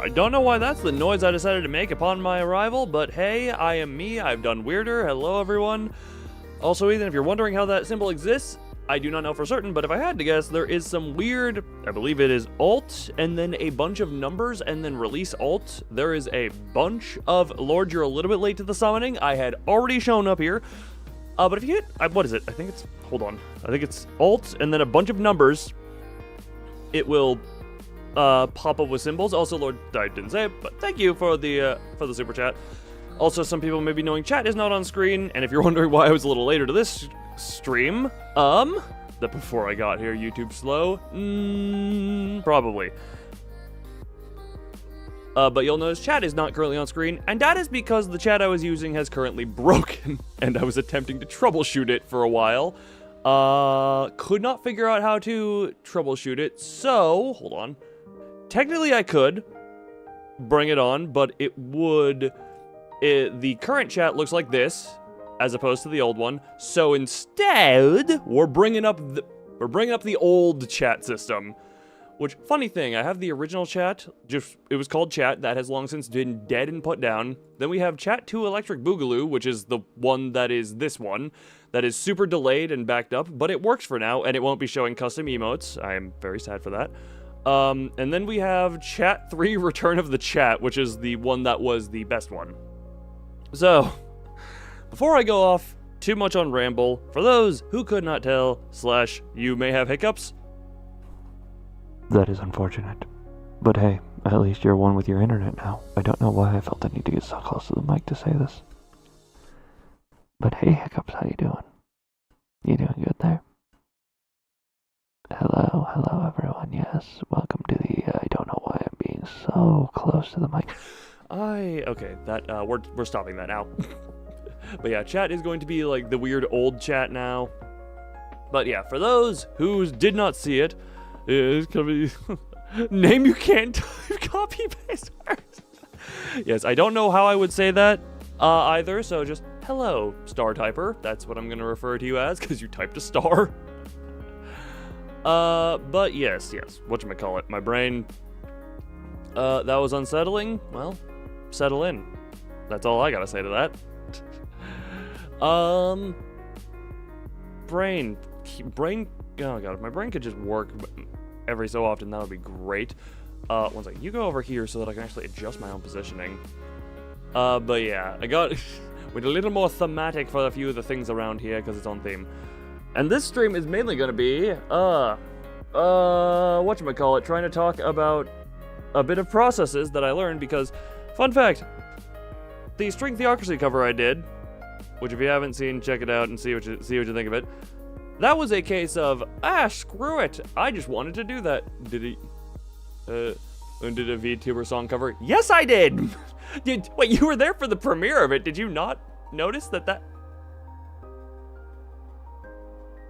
I don't know why that's the noise I decided to make upon my arrival, but hey, I am me. I've done weirder. Hello, everyone. Also, Ethan, if you're wondering how that symbol exists, I do not know for certain, but if I had to guess, there is some weird, I believe it is Alt, and then a bunch of numbers, and then release Alt. There is a bunch of, Lord, you're a little bit late to the summoning. I had already shown up here. But if you hit, what is it? I think it's, hold on. I think it's Alt, and then a bunch of numbers. It will pop up with symbols. Also, Lord, I didn't say it, but thank you for the super chat. Also, some people may be knowing chat is not on screen, and if you're wondering why I was a little later to this stream, that before I got here, YouTube slow? Probably. But you'll notice chat is not currently on screen, and that is because the chat I was using has currently broken, and I was attempting to troubleshoot it for a while. Could not figure out how to troubleshoot it, so, hold on. Technically I could bring it on, but it would, the current chat looks like this, as opposed to the old one, so instead, we're bringing up the old chat system. Which, funny thing, I have the original chat, it was called chat, that has long since been dead and put down. Then we have chat 2 Electric Boogaloo, which is the one that is this one, that is super delayed and backed up, but it works for now, and it won't be showing custom emotes. I am very sad for that. And then we have chat 3 Return of the Chat, which is the one that was the best one. So, before I go off too much on ramble, for those who could not tell, / you may have hiccups, that is unfortunate. But hey, at least you're one with your internet now. I don't know why I felt the need to get so close to the mic to say this. But hey, Hiccups, how you doing? You doing good there? Hello everyone, yes. Welcome to the, I don't know why I'm being so close to the mic. Okay, that, we're stopping that now. But yeah, chat is going to be like the weird old chat now. But yeah, for those who did not see it, it's gonna be name you can't type, copy paste words. Yes, I don't know how I would say that either, so just hello, star typer. That's what I'm gonna refer to you as, because you typed a star. But yes, whatchamacallit, my brain, that was unsettling. Well, settle in. That's all I gotta say to that. Brain, oh god, if my brain could just work every so often, that would be great. One second, you go over here so that I can actually adjust my own positioning. But yeah, I got with a little more thematic for a few of the things around here because it's on theme. And this stream is mainly gonna be, whatchamacallit, trying to talk about a bit of processes that I learned because, fun fact, the string Theocracy cover I did, which if you haven't seen, check it out and see what you think of it. That was a case of, screw it. I just wanted to do that. Did a Vtuber song cover? Yes, I did! Wait, you were there for the premiere of it. Did you not notice that?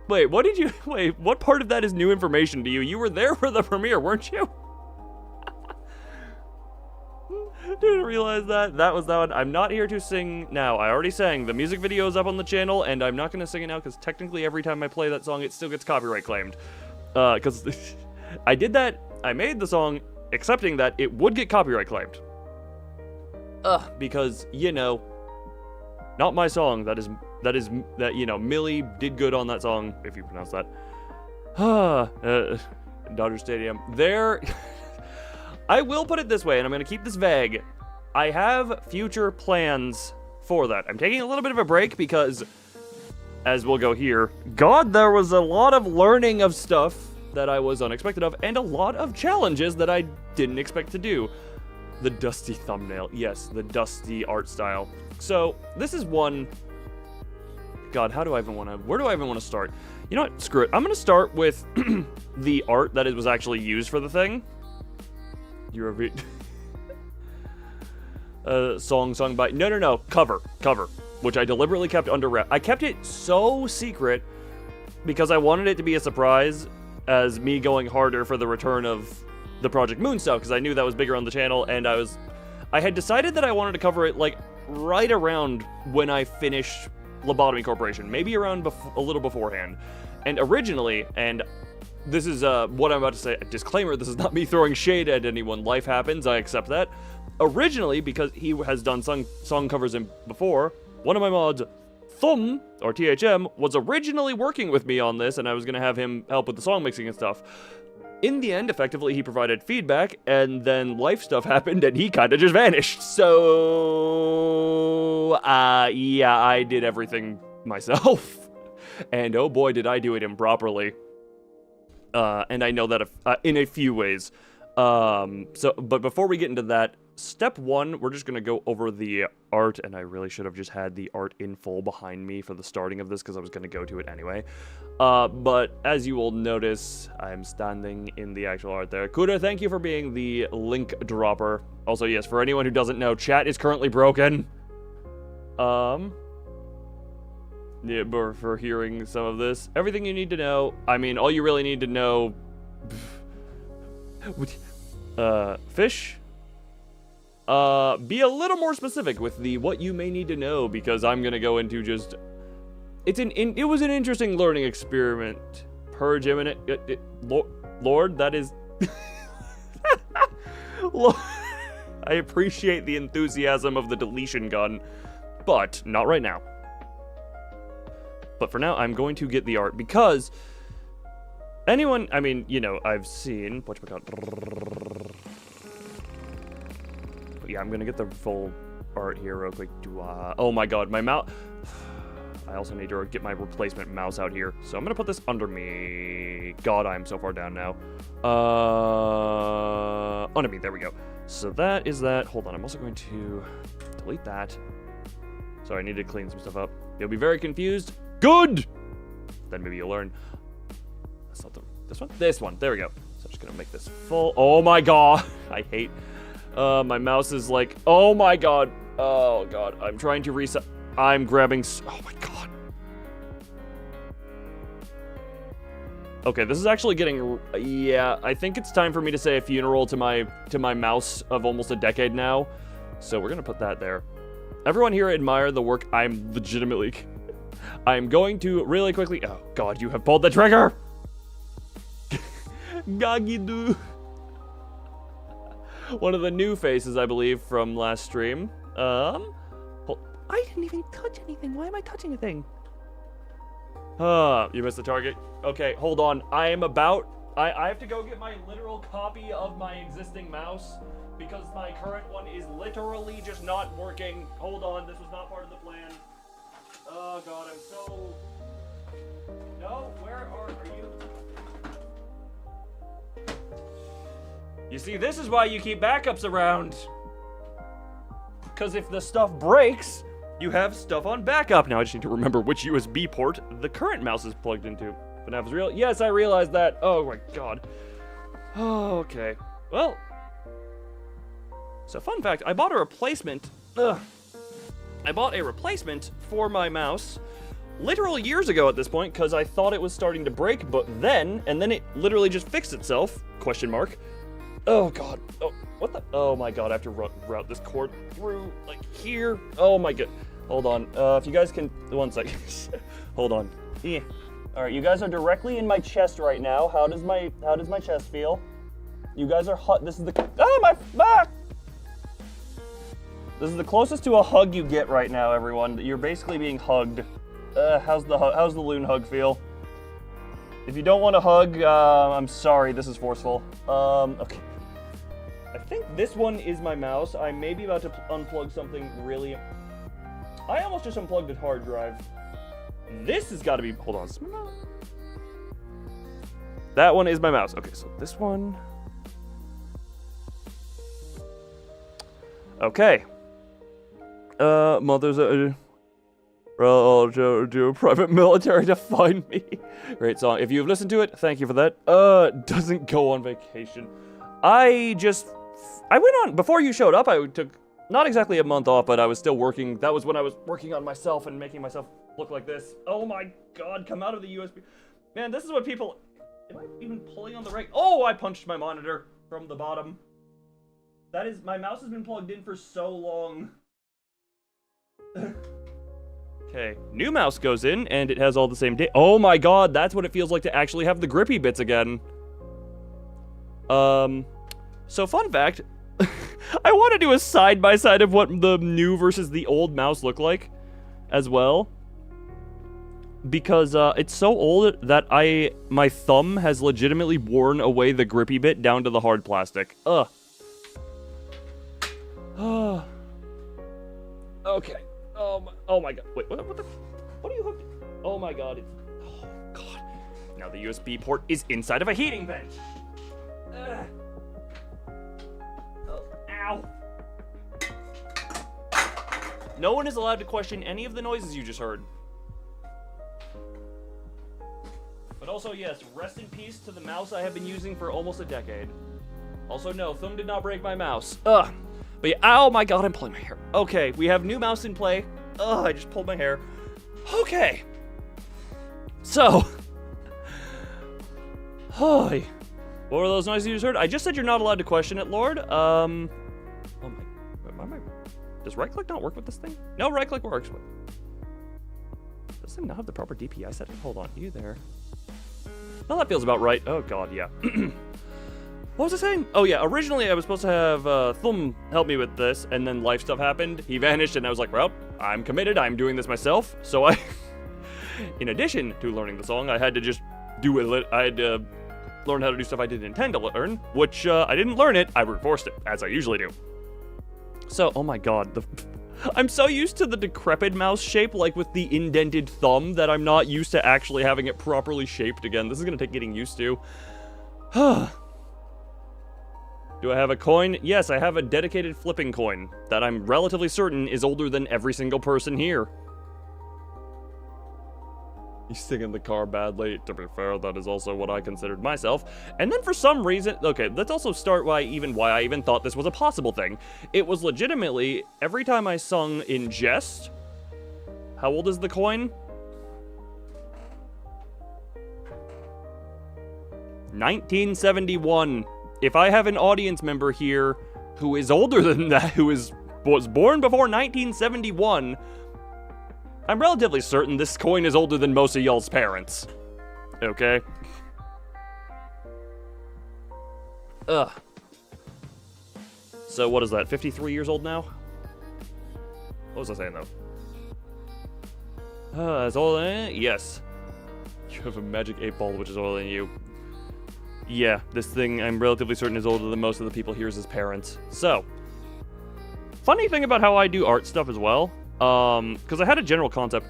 Wait, what part of that is new information to you? You were there for the premiere, weren't you? Didn't realize that. That was that one. I'm not here to sing now. I already sang. The music video is up on the channel, and I'm not going to sing it now because technically every time I play that song, it still gets copyright claimed. Because I did that. I made the song accepting that it would get copyright claimed. Because, you know, not my song. That, you know, Millie did good on that song, if you pronounce that. Dodger Stadium. There... I will put it this way, and I'm going to keep this vague. I have future plans for that. I'm taking a little bit of a break because, as we'll go here, God, there was a lot of learning of stuff that I was unexpected of, and a lot of challenges that I didn't expect to do. The dusty thumbnail. Yes, the dusty art style. So, this is one... God, where do I even want to start? You know what? Screw it. I'm going to start with the art that was actually used for the thing. Song sung by... No. Cover. Which I deliberately kept under wrap. I kept it so secret because I wanted it to be a surprise as me going harder for the return of the Project Moon stuff because I knew that was bigger on the channel and I had decided that I wanted to cover it like right around when I finished Lobotomy Corporation. Maybe around a little beforehand. And originally, and this is what I'm about to say. A disclaimer, this is not me throwing shade at anyone. Life happens, I accept that. Originally, because he has done song covers before, one of my mods, Thum, or THM, was originally working with me on this, and I was going to have him help with the song mixing and stuff. In the end, effectively, he provided feedback, and then life stuff happened, and he kind of just vanished. So, yeah, I did everything myself. And oh boy, did I do it improperly. And I know that in a few ways. But before we get into that, step one, we're just going to go over the art, and I really should have just had the art in full behind me for the starting of this, because I was going to go to it anyway. But as you will notice, I'm standing in the actual art there. Kuda, thank you for being the link dropper. Also, yes, for anyone who doesn't know, chat is currently broken. Yeah, but for hearing some of this, everything you need to know, I mean, all you really need to know, fish, be a little more specific with the what you may need to know, because I'm gonna go into just, it was an interesting learning experiment. Purge imminent, Lord, that is, Lord, I appreciate the enthusiasm of the deletion gun, but not right now. But for now, I'm going to get the art, because anyone, I mean, you know, I've seen, yeah, I'm going to get the full art here real quick. Oh my god, my mouse, I also need to get my replacement mouse out here. So I'm going to put this under me. God, I'm so far down now. Under me, there we go. So that is that. Hold on, I'm also going to delete that. Sorry, I need to clean some stuff up. You'll be very confused. Good! Then maybe you'll learn. That's not this one? This one. There we go. So I'm just gonna make this full. Oh my god. I hate. My mouse is like. Oh my god. Oh god. I'm trying to reset. I'm grabbing. Oh my god. Okay, this is actually getting. Yeah, I think it's time for me to say a funeral to my mouse of almost a decade now. So we're gonna put that there. Everyone here admire the work I'm legitimately. I'm going to really quickly. Oh god, you have pulled the trigger! Gagidu. One of the new faces, I believe, from last stream. I didn't even touch anything. Why am I touching a thing? You missed the target. Okay, hold on. I have to go get my literal copy of my existing mouse, because my current one is literally just not working. Hold on, this was not part of the plan. Oh god, I'm so... No, where are you? You see, this is why you keep backups around. Because if the stuff breaks, you have stuff on backup. Now I just need to remember which USB port the current mouse is plugged into. But now it's real. Yes, I realized that. Oh my god. Oh, okay. Well. So fun fact, I bought a replacement. I bought a replacement for my mouse literal years ago at this point, because I thought it was starting to break, and then it literally just fixed itself, question mark. Oh god, oh, what the, oh my god, I have to route this cord through, like, here. Oh my god, hold on, if you guys can, 1 second, hold on. Yeah. Alright, you guys are directly in my chest right now. How does my chest feel? You guys are hot, this is the, oh my back! This is the closest to a hug you get right now, everyone. You're basically being hugged. How's the loon hug feel? If you don't want a hug, I'm sorry, this is forceful. Okay. I think this one is my mouse. I may be about to unplug something really... I almost just unplugged a hard drive. This has got to be... Hold on. That one is my mouse. Okay, so this one... Okay. Mother's do a private military to find me. Great song. If you've listened to it, thank you for that. Doesn't go on vacation. I went on, before you showed up, I took not exactly a month off, but I was still working. That was when I was working on myself and making myself look like this. Oh my god, come out of the USB. Man, this is what people, am I even pulling on the right? Oh, I punched my monitor from the bottom. That is, my mouse has been plugged in for so long. Okay, new mouse goes in, and it has all the same oh my god, that's what it feels like to actually have the grippy bits again. So fun fact, I want to do a side-by-side of what the new versus the old mouse look like, as well. Because, it's so old that my thumb has legitimately worn away the grippy bit down to the hard plastic. Ugh. Okay. Oh my god. Wait, what are you hooked? Oh my god. Oh god. Now the USB port is inside of a heating vent. Oh, ow. No one is allowed to question any of the noises you just heard. But also, yes, rest in peace to the mouse I have been using for almost a decade. Also, no, thumb did not break my mouse. Ugh. But yeah, oh my god, I'm pulling my hair. Okay, we have new mouse in play. Ugh, I just pulled my hair. Okay. So. Hi. What were those noises you just heard? I just said you're not allowed to question it, Lord. Oh my. Does right click not work with this thing? No, right click works. Does this thing not have the proper DPI setting? Hold on, you there. Well, that feels about right. Oh god, yeah. What was I saying? Oh yeah, originally I was supposed to have Thumb help me with this, and then life stuff happened. He vanished, and I was like, well, I'm committed. I'm doing this myself. So I, in addition to learning the song, I had to just do it. I had to learn how to do stuff I didn't intend to learn, which I didn't learn it. I brute forced it, as I usually do. So, oh my god, I'm so used to the decrepit mouse shape, like with the indented thumb, that I'm not used to actually having it properly shaped again. This is gonna take getting used to. Do I have a coin? Yes, I have a dedicated flipping coin that I'm relatively certain is older than every single person here. He's singing the car badly. To be fair, that is also what I considered myself. And then for some reason, okay, let's also start why I even thought this was a possible thing. It was legitimately, every time I sung in jest, how old is the coin? 1971. If I have an audience member here who is older than that, was born before 1971, I'm relatively certain this coin is older than most of y'all's parents. Okay? Ugh. So what is that, 53 years old now? What was I saying, though? As old as... Yes. You have a magic 8-ball, which is older than you. Yeah, this thing I'm relatively certain is older than most of the people here's his parents. So, funny thing about how I do art stuff as well, because I had a general concept.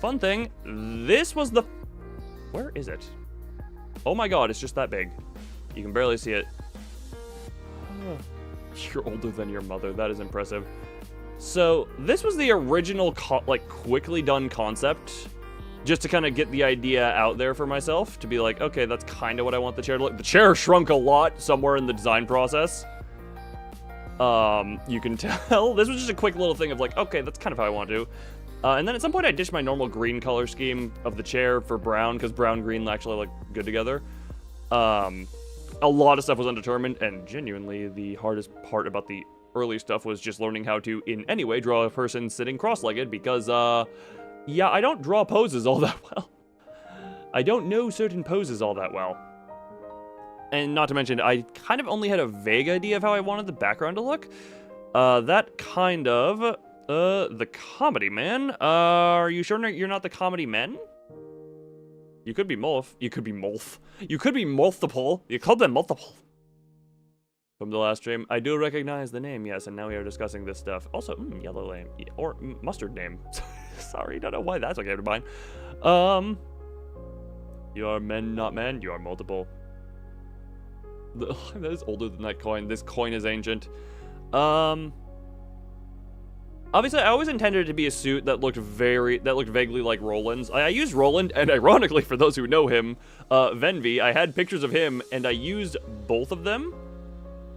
Fun thing, this was the... Where is it? Oh my god, it's just that big. You can barely see it. You're older than your mother, that is impressive. So, this was the original, quickly done concept, just to kind of get the idea out there for myself, to be like, okay, that's kind of what I want the chair to look. The chair shrunk a lot somewhere in the design process. You can tell. This was just a quick little thing of like, okay, that's kind of how I want to. And then at some point I ditched my normal green color scheme of the chair for brown, because brown and green actually look good together. A lot of stuff was undetermined, and genuinely the hardest part about the early stuff was just learning how to, in any way, draw a person sitting cross-legged, because, yeah, I don't draw poses all that well. I don't know certain poses all that well. And not to mention, I kind of only had a vague idea of how I wanted the background to look. That kind of, the comedy man. Are you sure you're not the comedy men? You could be Molf. You could be Molf. You could be multiple. You called them multiple. From the last stream, I do recognize the name, yes, and now we are discussing this stuff. Also, yellow name, or mustard name. Sorry, don't know why that's okay to mine. You are men, not men. You are multiple. That is older than that coin. This coin is ancient. Obviously, I always intended it to be a suit that looked vaguely like Roland's. I used Roland, and ironically, for those who know him, Venvi, I had pictures of him, and I used both of them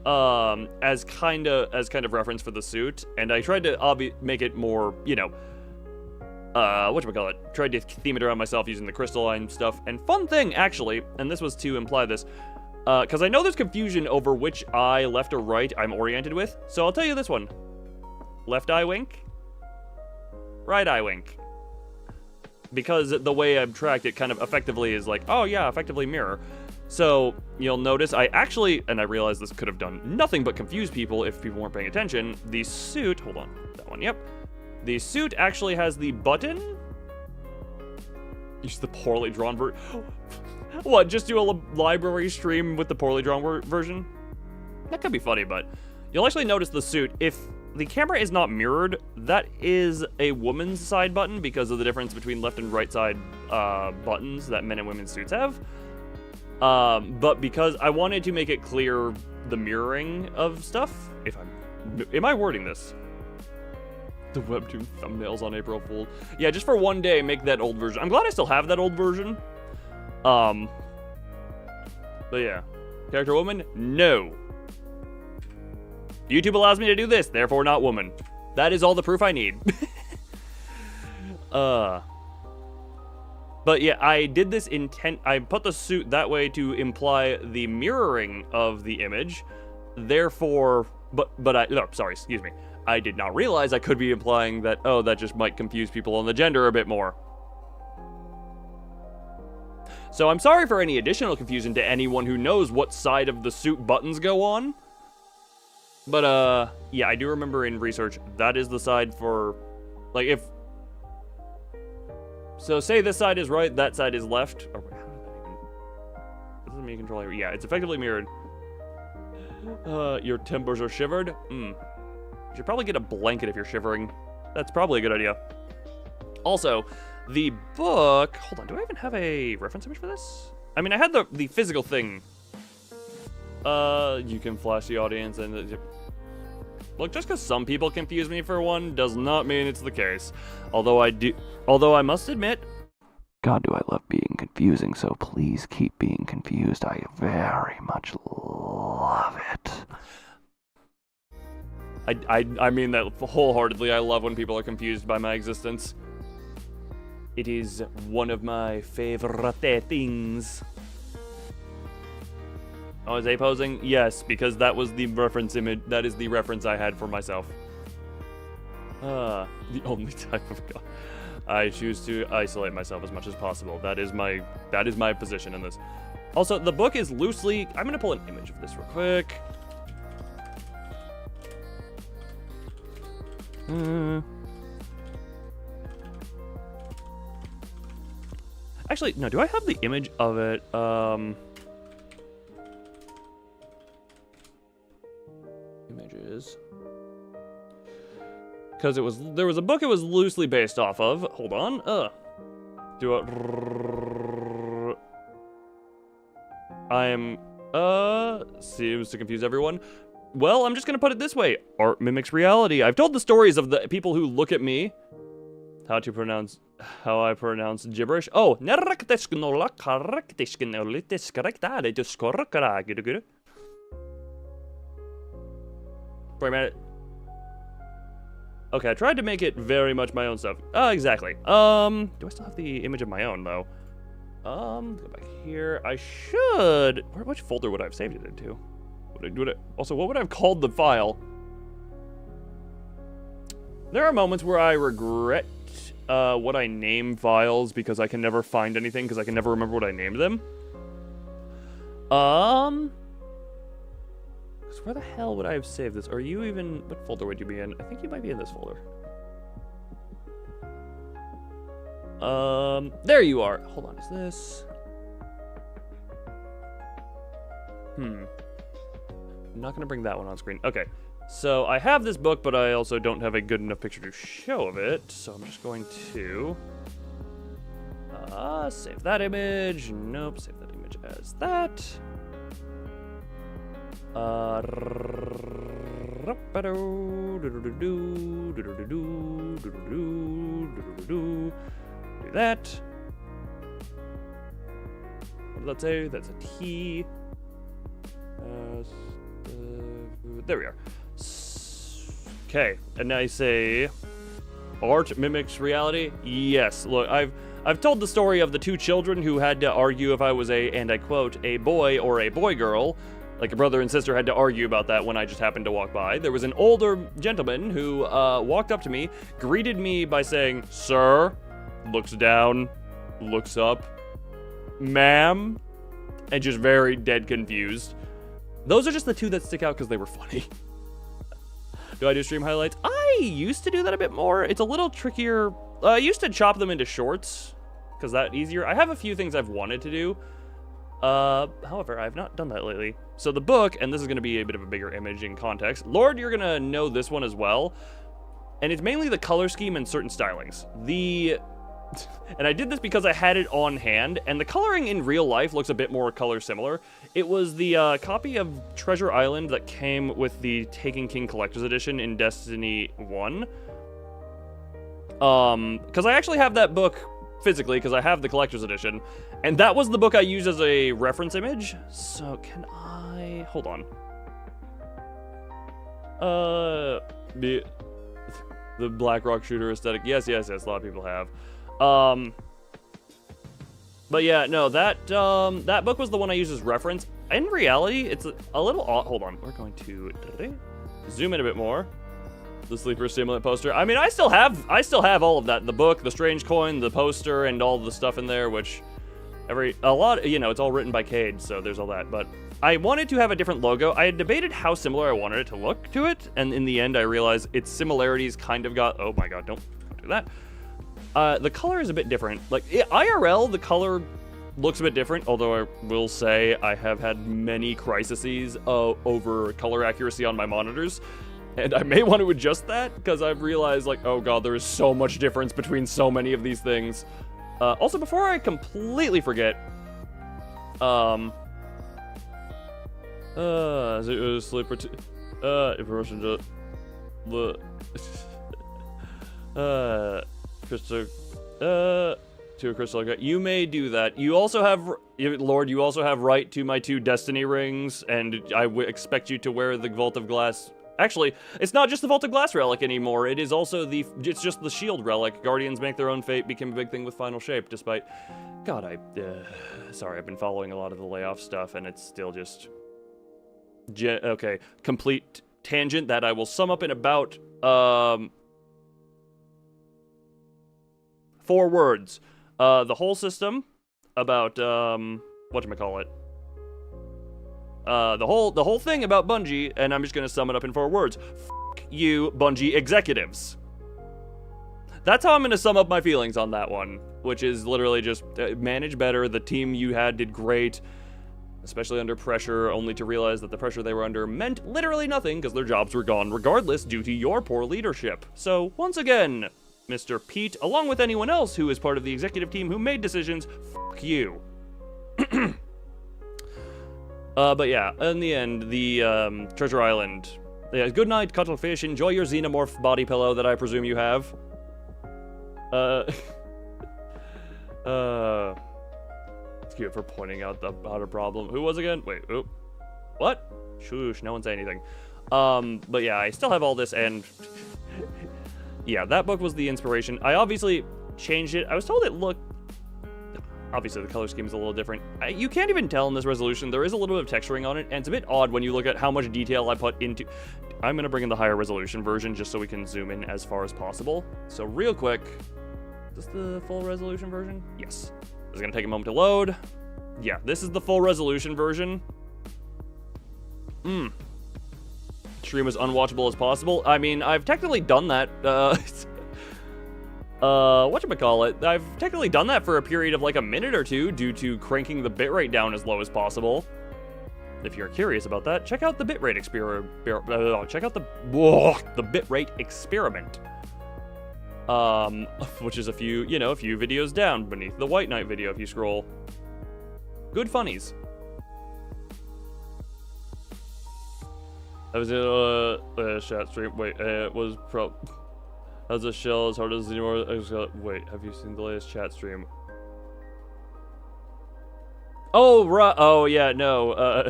as kind of reference for the suit, and I tried to make it more, you know, whatchamacallit, tried to theme it around myself using the crystalline stuff. And fun thing, actually, and this was to imply this, because I know there's confusion over which eye, left or right, I'm oriented with, so I'll tell you this one. Left eye wink, right eye wink. because the way I've tracked it kind of effectively is like, oh yeah, effectively mirror. So you'll notice I actually, and I realize this could have done nothing but confuse people if people weren't paying attention, the suit, hold on, that one, yep. The suit actually has the button. Use the poorly drawn version. What, just do a library stream with the poorly drawn version? That could be funny, but you'll actually notice the suit. If the camera is not mirrored, that is a woman's side button because of the difference between left and right side buttons that men and women's suits have. But because I wanted to make it clear the mirroring of stuff, am I wording this? The webtoon thumbnails on April Fool. Yeah, just for one day, make that old version. I'm glad I still have that old version. But yeah. Character woman? No. YouTube allows me to do this, therefore not woman. That is all the proof I need. But yeah, I did this I put the suit that way to imply the mirroring of the image. Therefore, excuse me. I did not realize I could be implying that, oh, that just might confuse people on the gender a bit more. So I'm sorry for any additional confusion to anyone who knows what side of the suit buttons go on. But, yeah, I do remember in research, that is the side for, like, if... So say this side is right, that side is left. Oh, wait, how did that even... This is me controlling... Yeah, it's effectively mirrored. Your tempers are shivered? You should probably get a blanket if you're shivering. That's probably a good idea. Also, the book... Hold on, do I even have a reference image for this? I mean, I had the physical thing. You can flash the audience and... Look, just because some people confuse me for one does not mean it's the case. Although I must admit... God, do I love being confusing, so please keep being confused. I very much love it. I mean that wholeheartedly. I love when people are confused by my existence. It is one of my favorite things. Oh, is A posing? Yes, because that was the reference image. That is the reference I had for myself. The only type of God. I choose to isolate myself as much as possible. That is my position in this. Also, the book is loosely... I'm going to pull an image of this real quick. Actually, no, do I have the image of it? Images. Because there was a book it was loosely based off of. Hold on. Seems to confuse everyone. Well, I'm just gonna put it this way. Art mimics reality. I've told the stories of the people who look at me. How I pronounce gibberish. Oh, wait a minute. Okay, I tried to make it very much my own stuff. Exactly. Do I still have the image of my own, though? Go back here. I should... Which folder would I have saved it into? Also, what would I have called the file? There are moments where I regret what I name files because I can never find anything because I can never remember what I named them. So where the hell would I have saved this? Are you even... What folder would you be in? I think you might be in this folder. There you are. Hold on, is this... I'm not going to bring that one on screen. Okay, so I have this book, but I also don't have a good enough picture to show of it. So I'm just going to... save that image. Nope, save that image as that. Do that. What does that say? That's a T. There we are. Okay, and I say, art mimics reality. Yes. Look, I've told the story of the two children who had to argue if I was and I quote, a boy or a boy girl. Like a brother and sister had to argue about that when I just happened to walk by. There was an older gentleman who walked up to me, greeted me by saying, "Sir," looks down, looks up, ma'am, and just very dead confused. Those are just the two that stick out because they were funny. Do I do stream highlights? I used to do that a bit more. It's a little trickier. I used to chop them into shorts because that's easier. I have a few things I've wanted to do. However, I've not done that lately. So the book, and this is going to be a bit of a bigger image in context. Lord, you're going to know this one as well. And it's mainly the color scheme and certain stylings. And I did this because I had it on hand, and the coloring in real life looks a bit more color similar. It was the copy of Treasure Island that came with the Taken King Collector's Edition in Destiny 1. Because I actually have that book physically, because I have the Collector's Edition, and that was the book I used as a reference image. So can I... Hold on. The Black Rock shooter aesthetic. Yes, a lot of people have. But yeah, no, that book was the one I used as reference. In reality, it's a little odd. Hold on, we're going to zoom in a bit more. The Sleeper Stimulant poster. I mean, I still have all of that. The book, the strange coin, the poster, and all the stuff in there, which a lot, you know, it's all written by Cade, so there's all that. But I wanted to have a different logo. I had debated how similar I wanted it to look to it, and in the end, I realized its similarities kind of got, oh my god, don't do that. The color is a bit different. Like, IRL, the color looks a bit different, although I will say I have had many crises over color accuracy on my monitors, and I may want to adjust that, because I've realized, like, oh god, there is so much difference between so many of these things. Also, before I completely forget, Sleeper information to the... Crystal, to a crystal. You may do that. You also have, Lord, you also have right to my 2 Destiny rings, and I expect you to wear the Vault of Glass. Actually, it's not just the Vault of Glass relic anymore. It is also it's just the Shield relic. Guardians make their own fate became a big thing with Final Shape, despite, God, sorry, I've been following a lot of the layoff stuff, and it's still just, okay, complete tangent that I will sum up in about, 4 words. The whole system about, whatchamacallit. The whole thing about Bungie, and I'm just gonna sum it up in 4 words. F*** you, Bungie executives. That's how I'm gonna sum up my feelings on that one, which is literally just manage better. The team you had did great, especially under pressure, only to realize that the pressure they were under meant literally nothing because their jobs were gone regardless due to your poor leadership. So, once again, Mr. Pete, along with anyone else who is part of the executive team who made decisions, f*** you. But yeah, in the end, the Treasure Island. Yeah, good night, cuttlefish. Enjoy your xenomorph body pillow that I presume you have. It's cute for pointing out about a problem. Who was again? Wait, oop. What? Shush, no one say anything. But yeah, I still have all this, and yeah, that book was the inspiration. I obviously changed it. I was told it looked... Obviously, the color scheme is a little different. You can't even tell in this resolution. There is a little bit of texturing on it, and it's a bit odd when you look at how much detail I put into... I'm going to bring in the higher resolution version just so we can zoom in as far as possible. So real quick, is this the full resolution version? Yes. This is going to take a moment to load. Yeah, this is the full resolution version. Stream as unwatchable as possible. I mean, I've technically done that. Whatchamacallit? I've technically done that for a period of like a minute or two due to cranking the bitrate down as low as possible. If you're curious about that, check out the bitrate experiment. Check out the bitrate experiment. Which is a few videos down beneath the White Knight video if you scroll. Good funnies. I was in a chat stream. Wait, it was how's a shell as hard as anymore? Wait, have you seen the latest chat stream? Oh, right. Oh, yeah, no.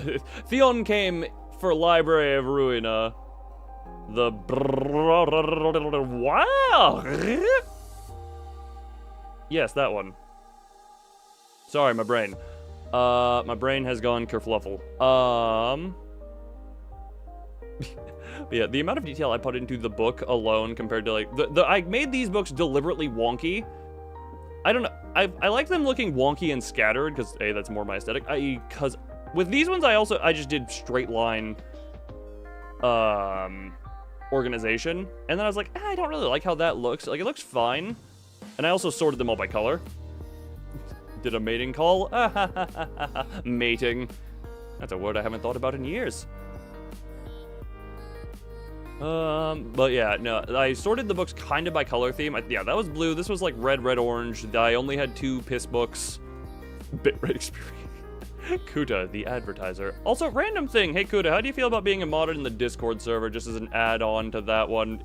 Theon came for Library of Ruina. Wow. Yes, that one. Sorry, my brain. My brain has gone kerfluffle. Yeah, the amount of detail I put into the book alone compared to like I made these books deliberately wonky I don't know. I like them looking wonky and scattered because A, that's more my aesthetic. Because with these ones, I just did straight line organization. And then I was like, I don't really like how that looks. Like, it looks fine. And I also sorted them all by color. Did a mating call? Mating. That's a word I haven't thought about in years. But yeah, no, I sorted the books kind of by color theme. Yeah, that was blue. This was like red, orange. I only had 2 piss books. Bit red experience. Kuta, the advertiser. Also, random thing. Hey, Kuta, how do you feel about being a mod in the Discord server just as an add-on to that one?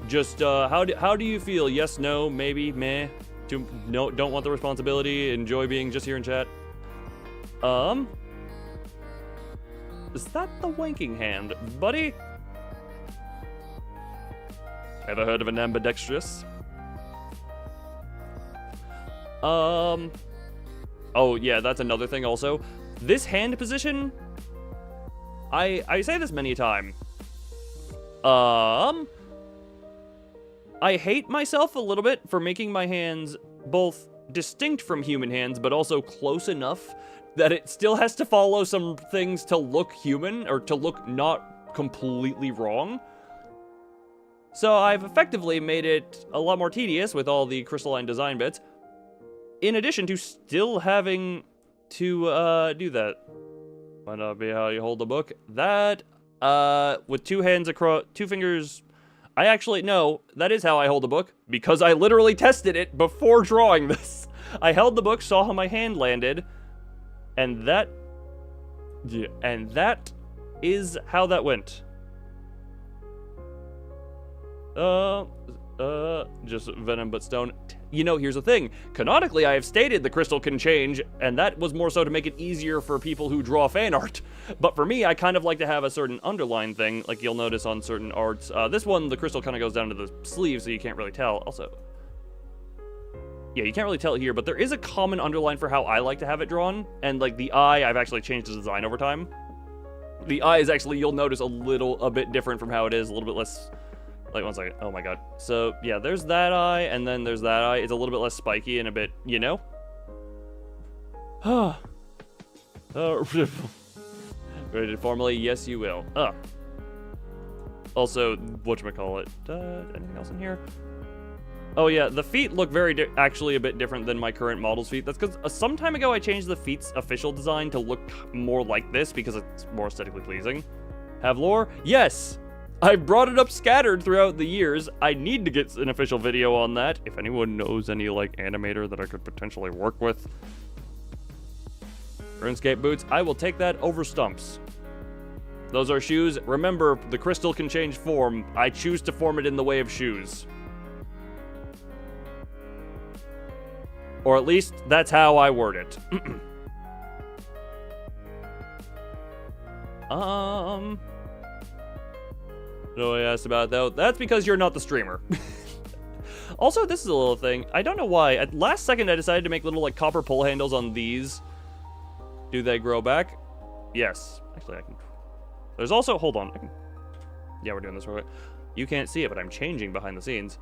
How do you feel? Yes, no, maybe, meh? No, don't want the responsibility. Enjoy being just here in chat. Is that the wanking hand, buddy? Ever heard of an ambidextrous? Oh yeah, that's another thing also. This hand position, I say this many a time. I hate myself a little bit for making my hands both distinct from human hands, but also close enough that it still has to follow some things to look human, or to look not completely wrong. So I've effectively made it a lot more tedious with all the crystalline design bits, in addition to still having to do that. Might not be how you hold the book. That, with 2 hands across, 2 fingers. No, that is how I hold the book, because I literally tested it before drawing this. I held the book, saw how my hand landed, and that is how that went. Just venom but stone. You know, here's the thing. Canonically, I have stated the crystal can change, and that was more so to make it easier for people who draw fan art. But for me, I kind of like to have a certain underline thing, like you'll notice on certain arts. This one, the crystal kind of goes down to the sleeve, so you can't really tell. Also, yeah, you can't really tell it here, but there is a common underline for how I like to have it drawn. And like the eye, I've actually changed the design over time. The eye is actually, you'll notice a bit different from how it is, a little bit less. Like, one second. Oh my god. So, yeah, there's that eye, and then there's that eye. It's a little bit less spiky and a bit, you know? Rated formally? Yes, you will. Also, whatchamacallit? Anything else in here? Oh, yeah, the feet look actually a bit different than my current model's feet. That's because some time ago I changed the feet's official design to look more like this because it's more aesthetically pleasing. Have lore? Yes! I've brought it up scattered throughout the years. I need to get an official video on that. If anyone knows any, like, animator that I could potentially work with. RuneScape boots, I will take that over stumps. Those are shoes. Remember, the crystal can change form. I choose to form it in the way of shoes. Or at least, that's how I word it. No, I asked about though. That's because you're not the streamer. Also, this is a little thing. I don't know why. At last second, I decided to make little like copper pull handles on these. Do they grow back? Yes. Actually, I can. There's also. Hold on. Yeah, we're doing this real quick. You can't see it, but I'm changing behind the scenes.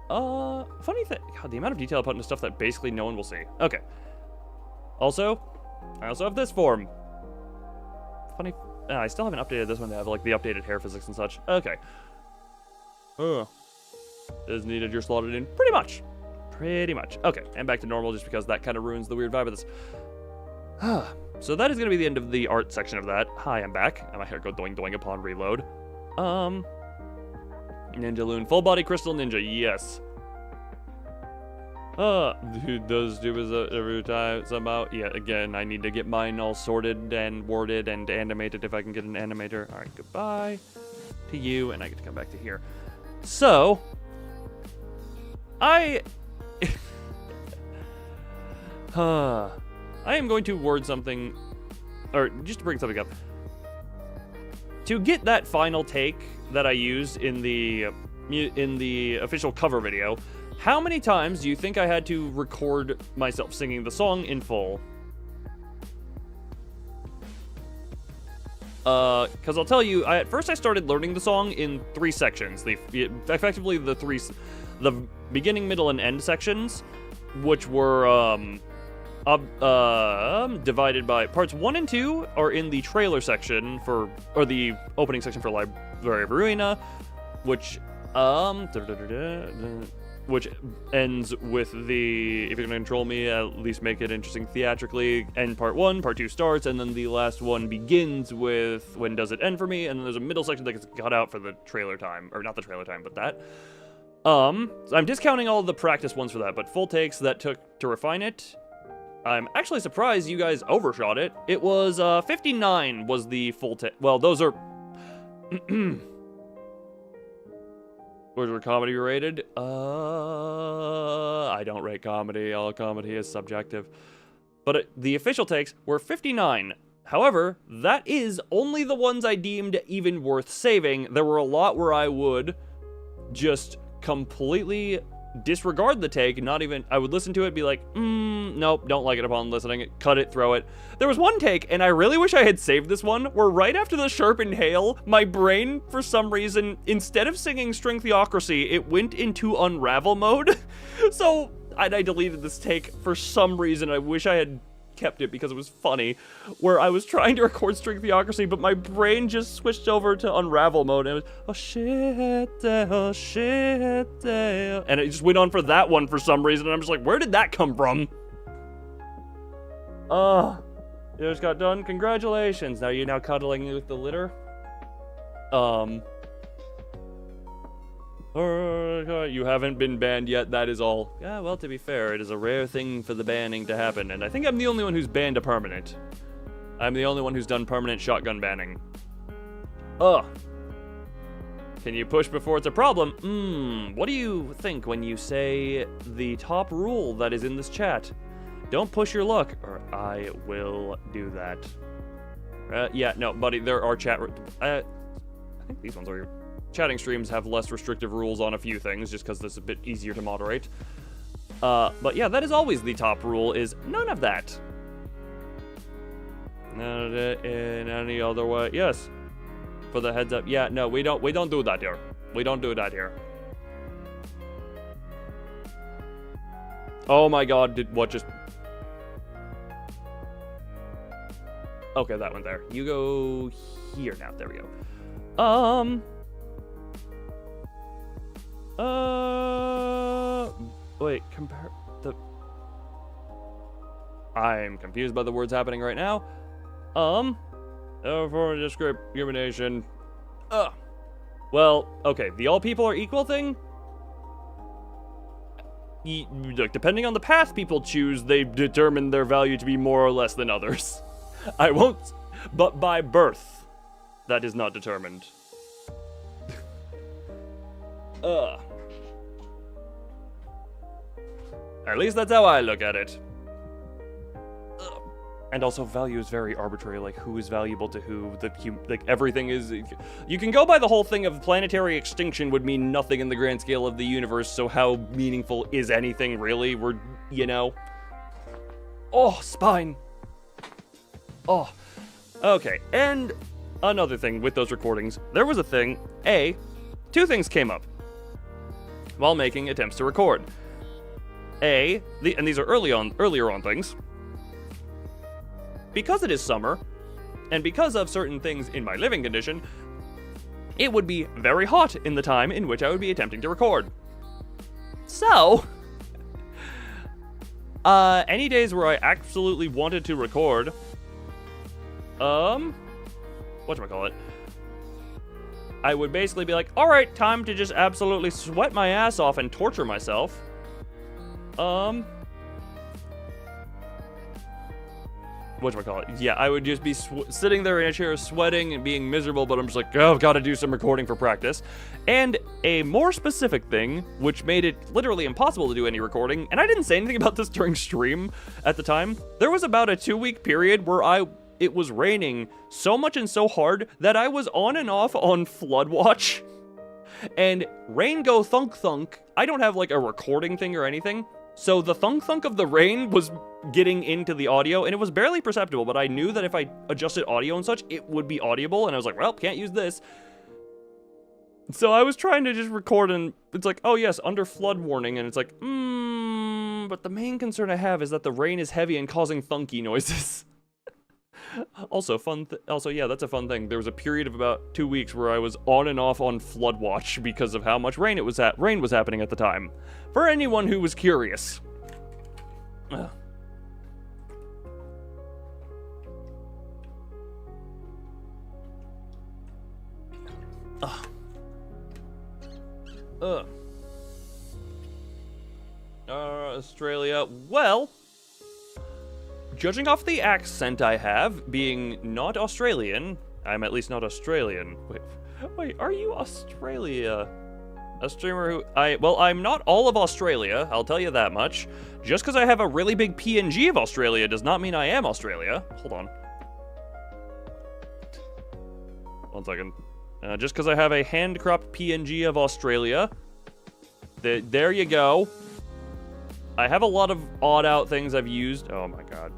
Funny thing. God, the amount of detail I put into stuff that basically no one will see. Okay. Also, I also have this form. Funny. I still haven't updated this one to have like the updated hair physics and such. Okay. Is needed, you're slotted in. Pretty much. Okay, and back to normal just because that kind of ruins the weird vibe of this. So that is going to be the end of the art section of that. Hi, I'm back. And my hair go doing doing upon reload. Ninja Loon. Full body crystal ninja. Yes. Who does do this every time somehow? Yeah, again, I need to get mine all sorted and worded and animated if I can get an animator. All right, goodbye to you, and I get to come back to here. So, I am going to word something, or just to bring something up. To get that final take that I used in the official cover video, how many times do you think I had to record myself singing the song in full? Because I'll tell you, at first I started learning the song in 3 sections. Effectively the beginning, middle, and end sections, which were, divided by parts 1 and 2 are in the trailer section or the opening section for Library of Ruina, which ends with the if you're gonna control me, at least make it interesting theatrically. End part 1, part 2 starts, and then the last one begins with when does it end for me, and then there's a middle section that gets cut out for the trailer time, or not the trailer time, but that. So I'm discounting all the practice ones for that, but full takes that took to refine it. I'm actually surprised you guys overshot it. It was, 59 was the full take. Well, those are... Where were comedy rated? I don't rate comedy. All comedy is subjective. But the official takes were 59. However, that is only the ones I deemed even worth saving. There were a lot where I would just completely disregard the take, I would listen to it, be like, nope, don't like it upon listening, cut it, throw it. There was one take, and I really wish I had saved this one, where right after the sharp inhale, my brain, for some reason, instead of singing String Theocracy, it went into Unravel mode. So, I deleted this take for some reason. I wish I had kept it because it was funny, where I was trying to record String Theocracy, but my brain just switched over to Unravel mode, and it was, oh shit, and it just went on for that one for some reason, and I'm just like, where did that come from? You just got done, congratulations, now you're now cuddling with the litter? You haven't been banned yet, that is all. Yeah, well, to be fair, it is a rare thing for the banning to happen, and I think I'm the only one who's banned a permanent. I'm the only one who's done permanent shotgun banning. Can you push before it's a problem? What do you think when you say the top rule that is in this chat? Don't push your luck, or I will do that. Yeah, no, buddy, there are I think these ones are... Chatting streams have less restrictive rules on a few things, just because it's a bit easier to moderate. But yeah, that is always the top rule, is none of that. None of it in any other way. Yes. For the heads up. Yeah, no, we don't do that here. We don't do that here. Oh my god, what just... Okay, that went there. You go here now. There we go. Wait, compare the... I'm confused by the words happening right now. For discrimination. Well, okay, the all people are equal thing? Look, depending on the path people choose, they determine their value to be more or less than others. I won't... But by birth, that is not determined. At least that's how I look at it. And also, value is very arbitrary, like who is valuable to who, like everything is... You can go by the whole thing of planetary extinction would mean nothing in the grand scale of the universe, so how meaningful is anything, really? We're, you know... Oh, spine! Oh. Okay, and another thing with those recordings, there was a thing, two things came up while making attempts to record. And these are earlier on things. Because it is summer, and because of certain things in my living condition, it would be very hot in the time in which I would be attempting to record. So, any days where I absolutely wanted to record, whatchamacallit, I would basically be like, alright, time to just absolutely sweat my ass off and torture myself. Whatchamacallit? Yeah, I would just be sitting there in a chair sweating and being miserable, but I'm just like, oh, I've got to do some recording for practice. And a more specific thing, which made it literally impossible to do any recording, and I didn't say anything about this during stream at the time, there was about a 2-week period where it was raining so much and so hard that I was on and off on flood watch. And rain go thunk thunk. I don't have like a recording thing or anything, So the thunk-thunk of the rain was getting into the audio, and it was barely perceptible, but I knew that if I adjusted audio and such, it would be audible, and I was like, well, can't use this. So I was trying to just record, and it's like, oh yes, under flood warning, and it's like, but the main concern I have is that the rain is heavy and causing thunky noises. Also, yeah, that's a fun thing. There was a period of about 2 weeks where I was on and off on flood watch because of how much rain was happening at the time. For anyone who was curious. Ugh. Australia. Well, judging off the accent I have, being not Australian, I'm at least not Australian. Wait, are you Australia? A streamer who well, I'm not all of Australia, I'll tell you that much. Just because I have a really big PNG of Australia does not mean I am Australia. Hold on. 1 second. Just because I have a hand-cropped PNG of Australia. There you go. I have a lot of odd-out things I've used. Oh my god.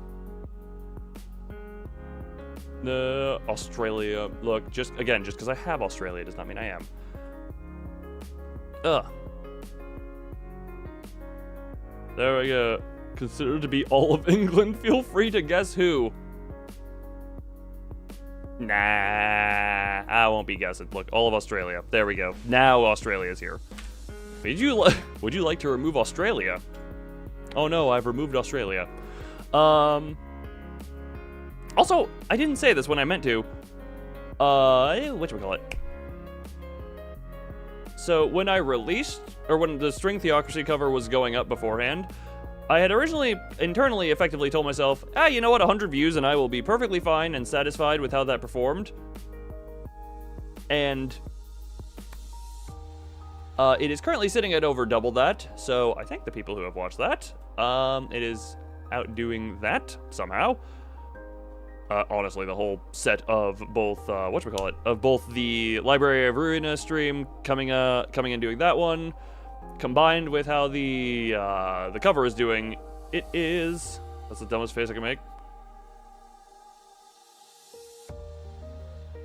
Australia. Look, just because I have Australia does not mean I am. There we go. Considered to be all of England. Feel free to guess who. Nah, I won't be guessing. Look, all of Australia. There we go. Now Australia's here. Would you like to remove Australia? Oh no, I've removed Australia. Also, I didn't say this when I meant to. Whatchamacallit? So when I released, or when the String Theocracy cover was going up beforehand, I had originally internally effectively told myself, you know what, 100 views and I will be perfectly fine and satisfied with how that performed. And it is currently sitting at over double that, so I thank the people who have watched that. It is outdoing that somehow. Honestly, the whole set of both, of both the Library of Ruina stream coming and doing that one, combined with how the cover is doing, it is... That's the dumbest face I can make.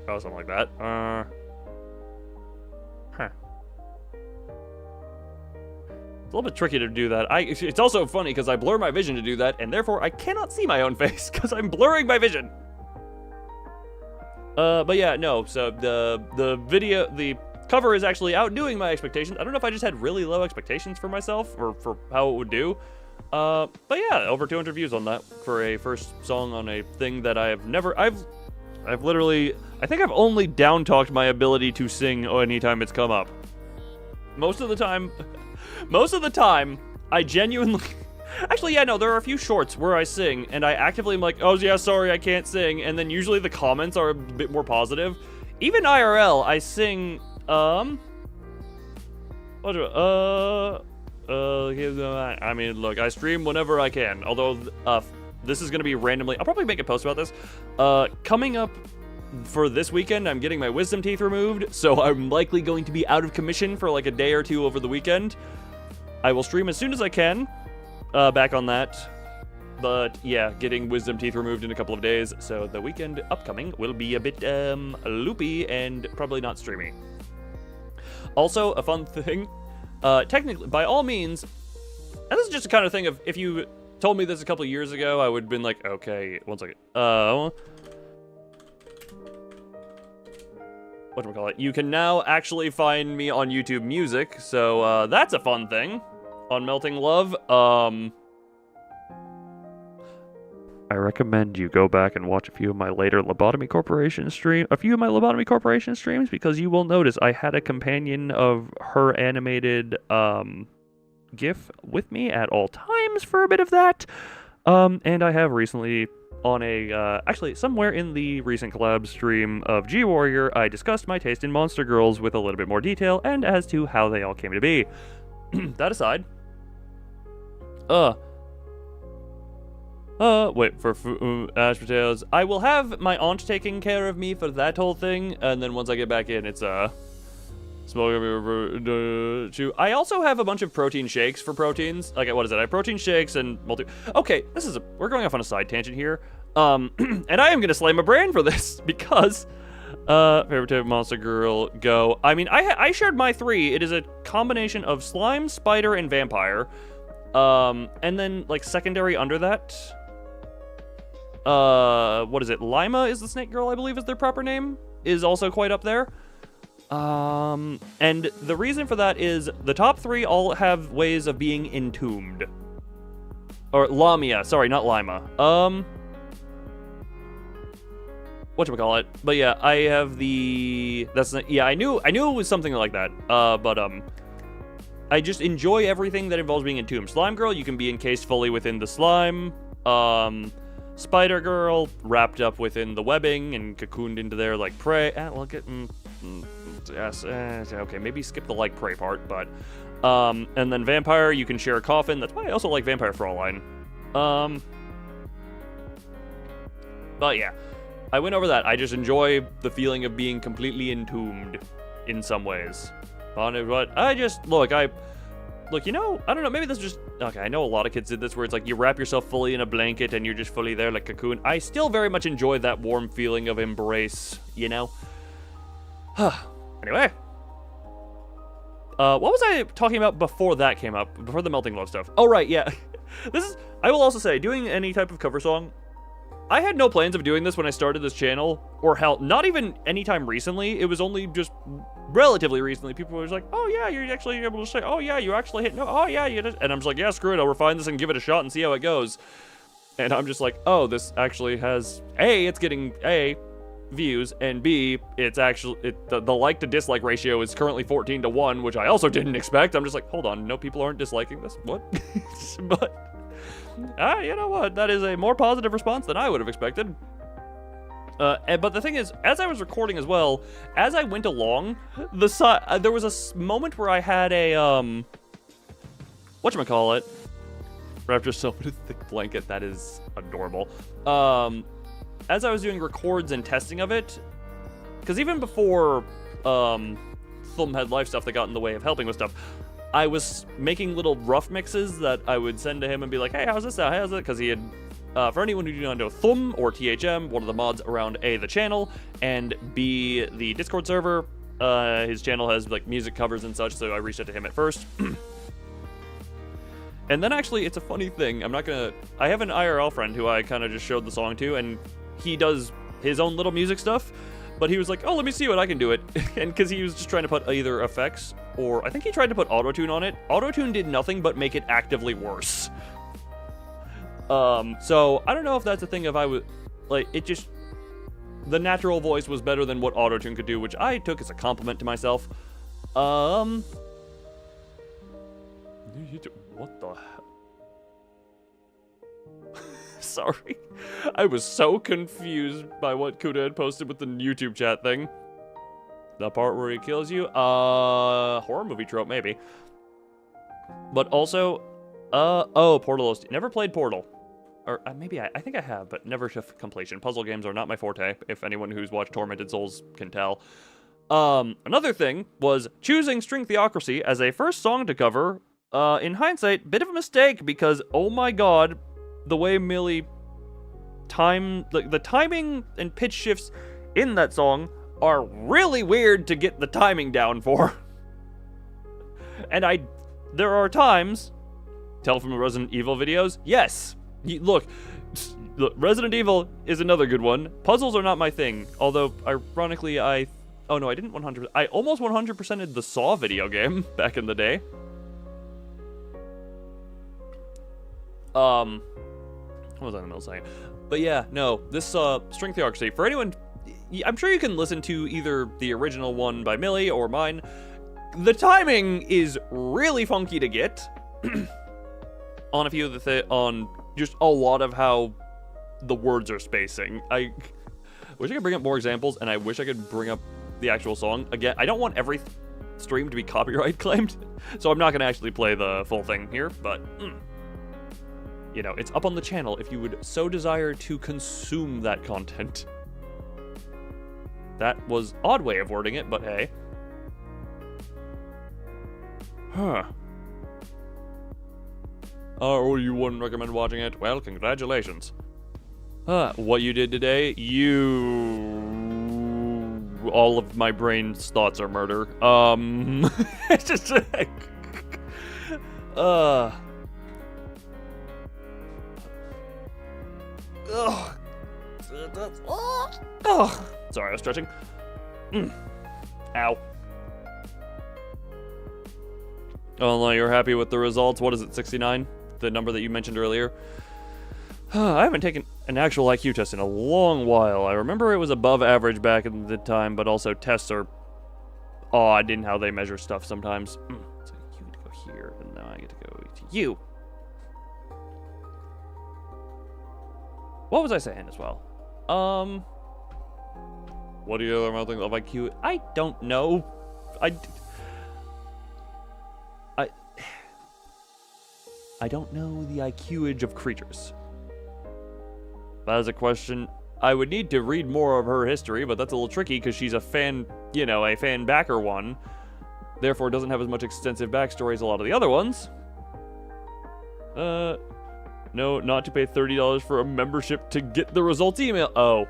Oh, something like that. Huh. It's a little bit tricky to do that. It's also funny because I blur my vision to do that, and therefore I cannot see my own face because I'm blurring my vision. But yeah, no. So the cover is actually outdoing my expectations. I don't know if I just had really low expectations for myself or for how it would do. But yeah, over 200 views on that for a first song on a thing that I've literally, I think I've only down-talked my ability to sing anytime it's come up. Most of the time, I genuinely... Actually, yeah, no, there are a few shorts where I sing, and I actively am like, oh, yeah, sorry, I can't sing, and then usually the comments are a bit more positive. Even IRL, I sing, I mean, look, I stream whenever I can, although, this is gonna be randomly... I'll probably make a post about this. Coming up for this weekend, I'm getting my wisdom teeth removed, so I'm likely going to be out of commission for like a day or two over the weekend. I will stream as soon as I can, back on that. But yeah, getting wisdom teeth removed in a couple of days, so the weekend upcoming will be a bit loopy and probably not streamy. Also, a fun thing, technically, by all means, and this is just a kind of thing of, if you told me this a couple of years ago, I would have been like, okay, 1 second. Whatchamacallit? You can now actually find me on YouTube Music, so that's a fun thing. On Melting Love, I recommend you go back and watch a few of my later Lobotomy Corporation streams, because you will notice I had a companion of her animated GIF with me at all times for a bit of that. And I have recently, on a, actually, somewhere in the recent collab stream of G-Warrior, I discussed my taste in monster girls with a little bit more detail, and as to how they all came to be. That aside, wait, for mashed potatoes, I will have my aunt taking care of me for that whole thing, and then once I get back in, it's, I also have a bunch of protein shakes for proteins. Like, what is it? I have protein shakes and Okay, we're going off on a side tangent here. And I am gonna slay my brain for this because, favorite type of monster girl, go. I mean, I shared my 3. It is a combination of slime, spider, and vampire. And then, like, secondary under that, what is it? Lima is the snake girl, I believe is their proper name, is also quite up there. And the reason for that is the top 3 all have ways of being entombed. Or Lamia, sorry, not Lima. Whatchamacallit. But yeah, I have the... I knew it was something like that. But I just enjoy everything that involves being entombed. Slime girl, you can be encased fully within the slime. Spider girl, wrapped up within the webbing and cocooned into there like prey. Yes, okay, maybe skip the like prey part, but and then vampire, you can share a coffin. That's why I also like Vampire Fraulein. But yeah, I went over that. I just enjoy the feeling of being completely entombed in some ways. But I just look, you know, I don't know, maybe this is just okay. I know a lot of kids did this where it's like you wrap yourself fully in a blanket and you're just fully there like cocoon. I still very much enjoy that warm feeling of embrace, you know. Anyway, what was I talking about before that came up? Before the melting glow stuff? Oh right, yeah. I will also say, doing any type of cover song, I had no plans of doing this when I started this channel, or hell, not even anytime recently. It was only just relatively recently. People were just like, oh yeah, you're actually able to say, oh yeah, you actually hit, no, oh yeah, you did. And I'm just like, yeah, screw it, I'll refine this and give it a shot and see how it goes. And I'm just like, oh, this actually has, A, it's getting, A, views, and B, it's actually, the like to dislike ratio is currently 14-1, which I also didn't expect. I'm just like, hold on, no, people aren't disliking this, what? But, you know what, that is a more positive response than I would have expected. But the thing is, as I was recording as well, as I went along, there was a moment where I had a, whatchamacallit, wrapped yourself in a thick blanket. That is adorable. As I was doing records and testing of it, because even before Thumb had life stuff that got in the way of helping with stuff, I was making little rough mixes that I would send to him and be like, hey, how's this out? How's it? Because he had, for anyone who do not know, Thumb, or THM, one of the mods around A, the channel, and B, the Discord server. His channel has like music covers and such, so I reached out to him at first. And then actually, it's a funny thing. I have an IRL friend who I kind of just showed the song to, and he does his own little music stuff, but he was like, oh, let me see what I can do it. And because he was just trying to put either effects, or I think he tried to put autotune on it. Autotune did nothing but make it actively worse. So I don't know if that's a thing if I would, like, it just, the natural voice was better than what autotune could do, which I took as a compliment to myself. What the hell? Sorry. I was so confused by what Kuda had posted with the YouTube chat thing. The part where he kills you? Horror movie trope, maybe. But also, oh, Portal. Never played Portal. Or maybe I think I have, but never to completion. Puzzle games are not my forte, if anyone who's watched Tormented Souls can tell. Another thing was choosing String Theocracy as a first song to cover. In hindsight, bit of a mistake, because, oh my god, the way Millie the timing and pitch shifts in that song are really weird to get the timing down for. And there are times, tell from the Resident Evil videos, yes, look, Resident Evil is another good one. Puzzles are not my thing, although, ironically, oh no, I didn't 100%, I almost 100%ed the Saw video game back in the day. What was I in the middle saying? But yeah, no, this String Theocracy, for anyone, I'm sure you can listen to either the original one by Millie or mine. The timing is really funky to get on a few of on just a lot of how the words are spacing. I wish I could bring up more examples, and I wish I could bring up the actual song. Again, I don't want every stream to be copyright claimed, so I'm not going to actually play the full thing here, but you know, it's up on the channel if you would so desire to consume that content. That was odd way of wording it, but hey. Huh. Oh, you wouldn't recommend watching it? Well, congratulations. What you did today, all of my brain's thoughts are murder. It's just like, ugh. Sorry, I was stretching. Ow. Oh, no, you're happy with the results? What is it, 69? The number that you mentioned earlier? I haven't taken an actual IQ test in a long while. I remember it was above average back in the time, but also tests are odd in how they measure stuff sometimes. So you get to go here, and now I get to go to you. What was I saying as well? What are the other things of IQ? I don't know. I don't know the IQ-age of creatures. That is a question. I would need to read more of her history, but that's a little tricky because she's a fan, a fan backer one. Therefore, doesn't have as much extensive backstory as a lot of the other ones. No, not to pay $30 for a membership to get the results email. Oh.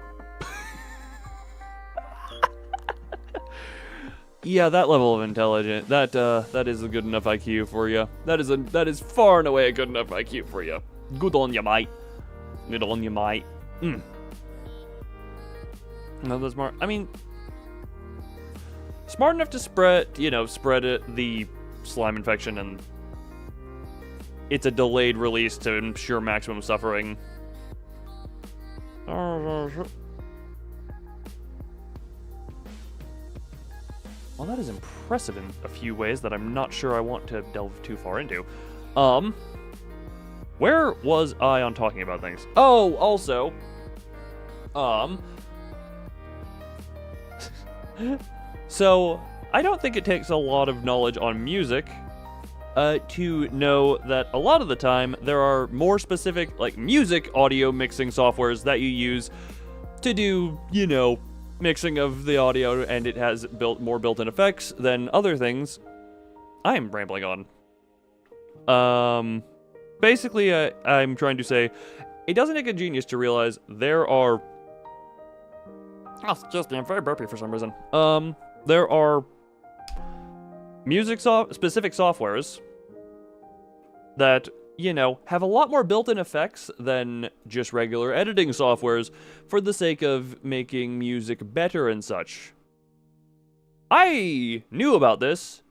Yeah, that level of intelligence, that is a good enough IQ for you. That is far and away a good enough IQ for you. Good on you, mate. Good on you, mate. No, that's smart. I mean, smart enough to spread the slime infection, and it's a delayed release to ensure maximum suffering. Well, that is impressive in a few ways that I'm not sure I want to delve too far into. Where was I on talking about things? Oh, also, so I don't think it takes a lot of knowledge on music to know that a lot of the time there are more specific, like, music audio mixing softwares that you use to do, mixing of the audio, and it has more built-in effects than other things. I'm rambling on. Basically, I'm trying to say, it doesn't take a genius to realize there are... Oh, just I'm very burpy for some reason. There are specific softwares that, have a lot more built-in effects than just regular editing softwares for the sake of making music better and such. I knew about this.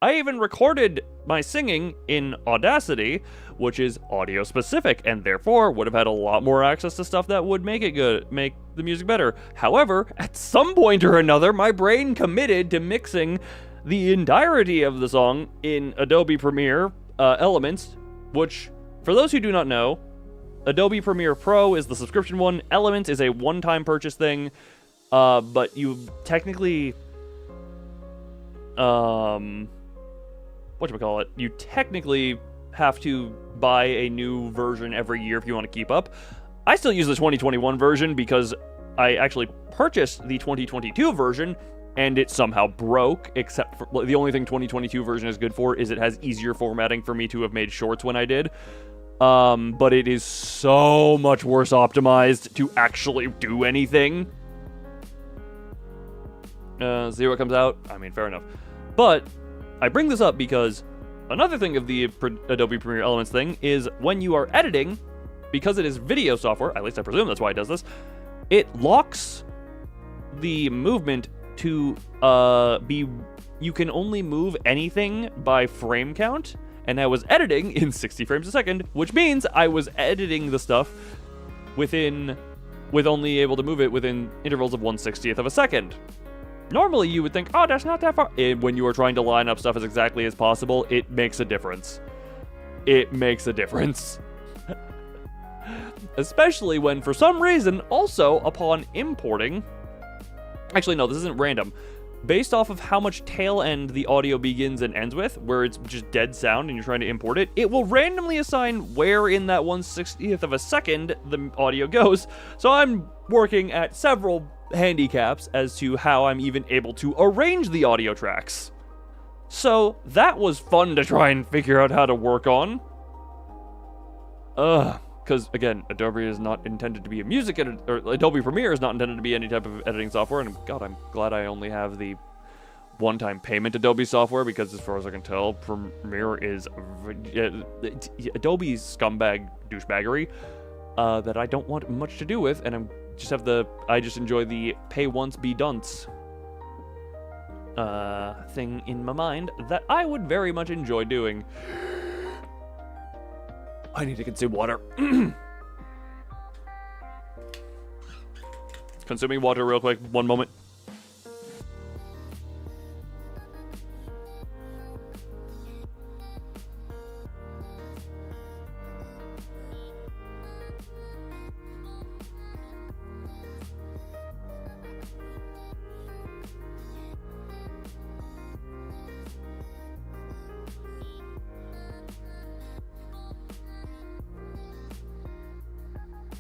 I even recorded my singing in Audacity, which is audio-specific, and therefore would have had a lot more access to stuff that would make the music better. However, at some point or another, my brain committed to mixing the entirety of the song in Adobe Premiere Elements, which, for those who do not know, Adobe Premiere Pro is the subscription one. Elements is a one-time purchase thing, but you technically, you technically have to buy a new version every year if you want to keep up. I still use the 2021 version because I actually purchased the 2022 version, and it somehow broke, except for the only thing 2022 version is good for is it has easier formatting for me to have made shorts when I did. But it is so much worse optimized to actually do anything. See what comes out? I mean, fair enough. But I bring this up because another thing of the Adobe Premiere Elements thing is when you are editing, because it is video software, at least I presume that's why it does this, it locks the movement to you can only move anything by frame count, and I was editing in 60 frames a second, which means I was editing the stuff with only able to move it within intervals of 1/60th of a second. Normally you would think, oh, that's not that far. When you are trying to line up stuff as exactly as possible, it makes a difference. It makes a difference. Especially when, for some reason, also upon importing... Actually, no, this isn't random. Based off of how much tail end the audio begins and ends with, where it's just dead sound and you're trying to import it, it will randomly assign where in that 1/60th of a second the audio goes. So I'm working at several handicaps as to how I'm even able to arrange the audio tracks. So that was fun to try and figure out how to work on. Because, again, Adobe is not intended to be a music editor, or Adobe Premiere is not intended to be any type of editing software, and God, I'm glad I only have the one-time payment Adobe software, because as far as I can tell, Premiere is Adobe's scumbag douchebaggery that I don't want much to do with, and I just enjoy the pay once, be dunce thing in my mind that I would very much enjoy doing. I need to consume water. Consuming water real quick, one moment.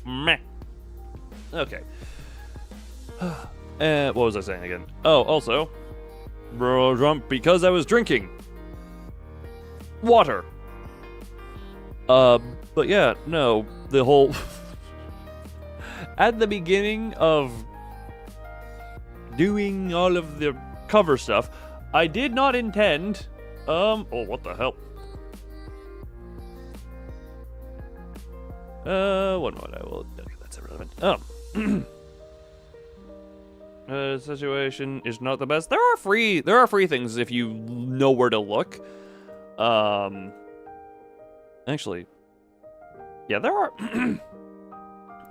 Meh. Okay. What was I saying again? Oh, also, drunk because I was drinking water. But yeah, no, the whole at the beginning of doing all of the cover stuff, I did not intend. Oh, what the hell? One moment, I will. That's irrelevant. Situation is not the best. There are free things if you know where to look. Actually, yeah, there are.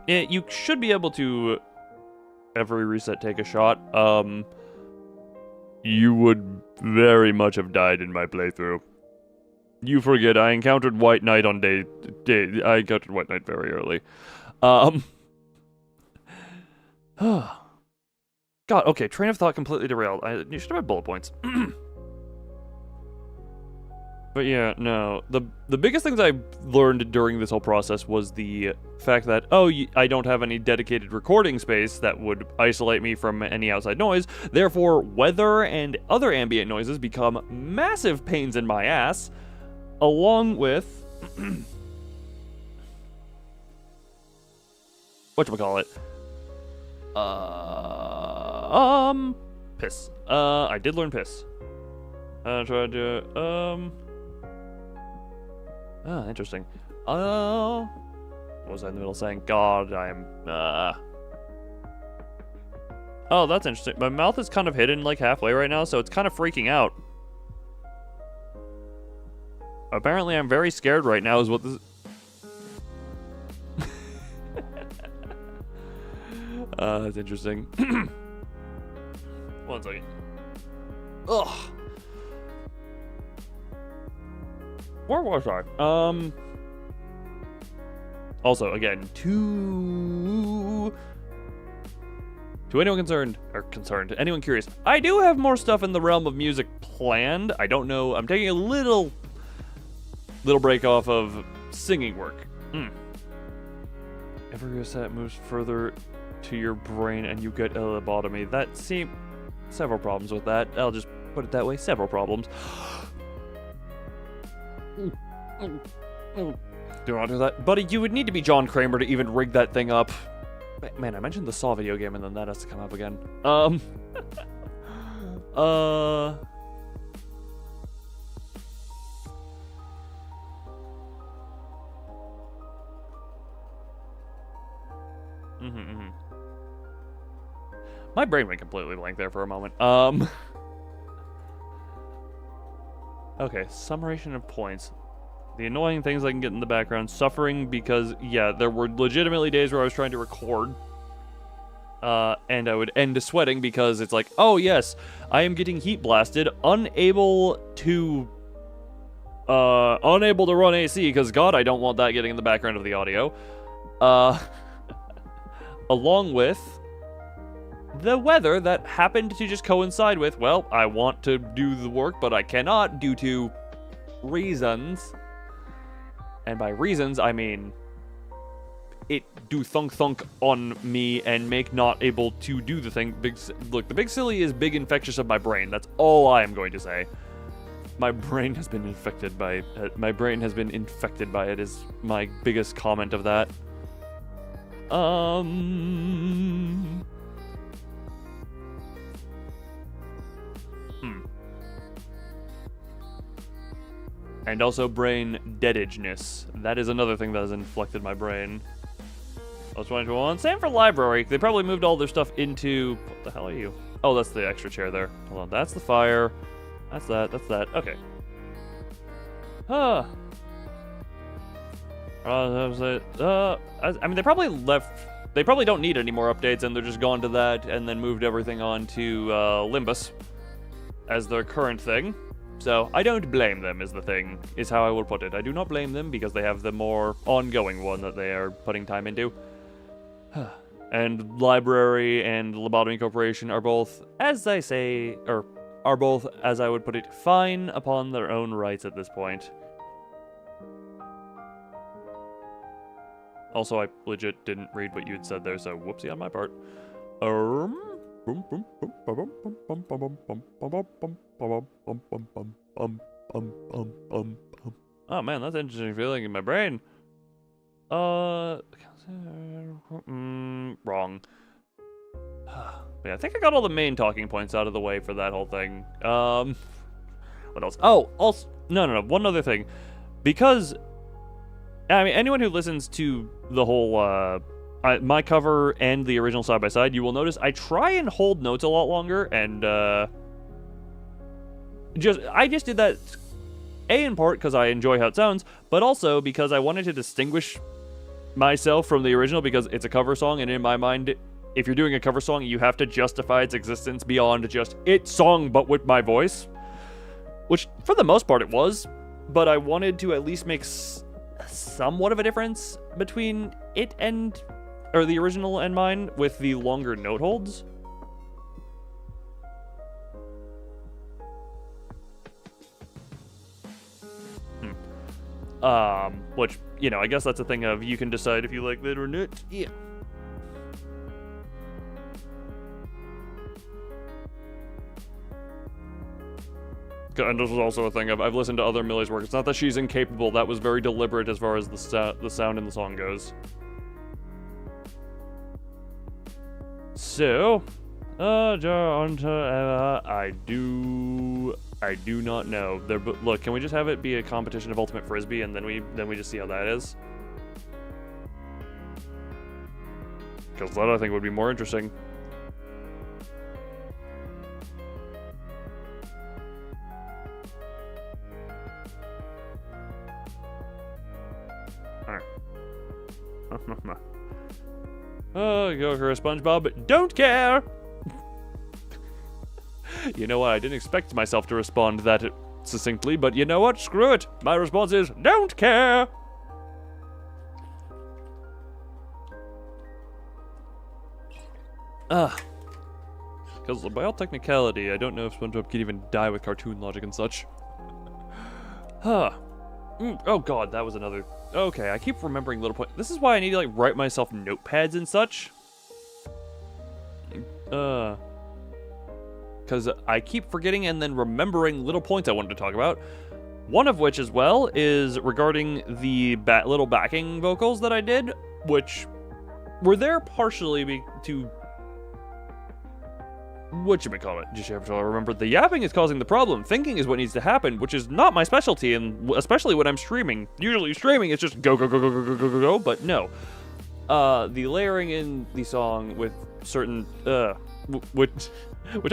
You should be able to every reset take a shot. You would very much have died in my playthrough. You forget, I encountered White Knight on day. I encountered White Knight very early. God, okay, train of thought completely derailed. You should have had bullet points. But yeah, no. The biggest things I learned during this whole process was the fact that, I don't have any dedicated recording space that would isolate me from any outside noise. Therefore, weather and other ambient noises become massive pains in my ass. Along with whatchamacallit? Piss. I did learn piss. I tried to interesting. What was I in the middle saying? God, I'm Oh, that's interesting. My mouth is kind of hidden like halfway right now, so it's kind of freaking out. Apparently, I'm very scared right now, is what this. That's interesting. One second. Ugh. Where was I? Also, again, to anyone anyone curious, I do have more stuff in the realm of music planned. I don't know. I'm taking a little break off of singing work. Every reset moves further to your brain and you get a lobotomy. That seems several problems with that. I'll just put it that way. Several problems. Do not do that. Buddy, you would need to be John Kramer to even rig that thing up. Man, I mentioned the Saw video game and then that has to come up again. My brain went completely blank there for a moment. Okay, summation of points. The annoying things I can get in the background. Suffering because, yeah, there were legitimately days where I was trying to record. And I would end sweating because it's like, oh yes, I am getting heat blasted, unable to run AC because God, I don't want that getting in the background of the audio. Along with the weather that happened to just coincide with, well, I want to do the work, but I cannot due to reasons. And by reasons, I mean it do thunk on me and make not able to do the thing. Look, the big silly is big infectious of my brain. That's all I am going to say. My brain has been infected by it. My brain has been infected by it is my biggest comment of that. And also brain deadageness. That is another thing that has inflected my brain. I was 21. Same for library. They probably moved all their stuff into... What the hell are you? Oh, that's the extra chair there. Hold on. That's the fire. That's that. That's that. Okay. I mean, they probably left... They probably don't need any more updates, and they're just gone to that, and then moved everything on to Limbus as their current thing. So, I don't blame them, is the thing, is how I will put it. I do not blame them, because they have the more ongoing one that they are putting time into. And Library and Lobotomy Corporation are both, as I say, or are both, as I would put it, fine upon their own rights at this point. Also, I legit didn't read what you had said there, so whoopsie on my part. Oh man, that's an interesting feeling in my brain. Wrong. Yeah, I think I got all the main talking points out of the way for that whole thing. What else? Oh, also, no, one other thing. Because, I mean, anyone who listens to the whole, my cover and the original side-by-side, you will notice I try and hold notes a lot longer, and, I just did that, A, in part because I enjoy how it sounds, but also because I wanted to distinguish myself from the original, because it's a cover song, and in my mind, if you're doing a cover song, you have to justify its existence beyond just its song, but with my voice. Which, for the most part, it was, but I wanted to at least make somewhat of a difference between it and, or the original and mine, with the longer note holds. Which, you know, I guess that's a thing of you can decide if you like that or not. Yeah. And this was also a thing of, I've listened to other Millie's work. It's not that she's incapable. That was very deliberate as far as the sound in the song goes. So, I do not know. Look, can we just have it be a competition of Ultimate Frisbee, and then we just see how that is? Because that, I think, would be more interesting. Oh, go for a SpongeBob. Don't care! You know what? I didn't expect myself to respond that succinctly, but you know what? Screw it! My response is, don't care! Because by all technicality, I don't know if SpongeBob can even die with cartoon logic and such. Oh god, that was another... Okay, I keep remembering little points. This is why I need to, like, write myself notepads and such. Because I keep forgetting and then remembering little points I wanted to talk about. One of which, as well, is regarding the little backing vocals that I did, which were there partially to... Whatchamacallit? Just have to remember, the yapping is causing the problem. Thinking is what needs to happen, which is not my specialty, and especially when I'm streaming. Usually streaming, it's just go, go, go, go, go, go, go, go, go, but no. The layering in the song with certain, which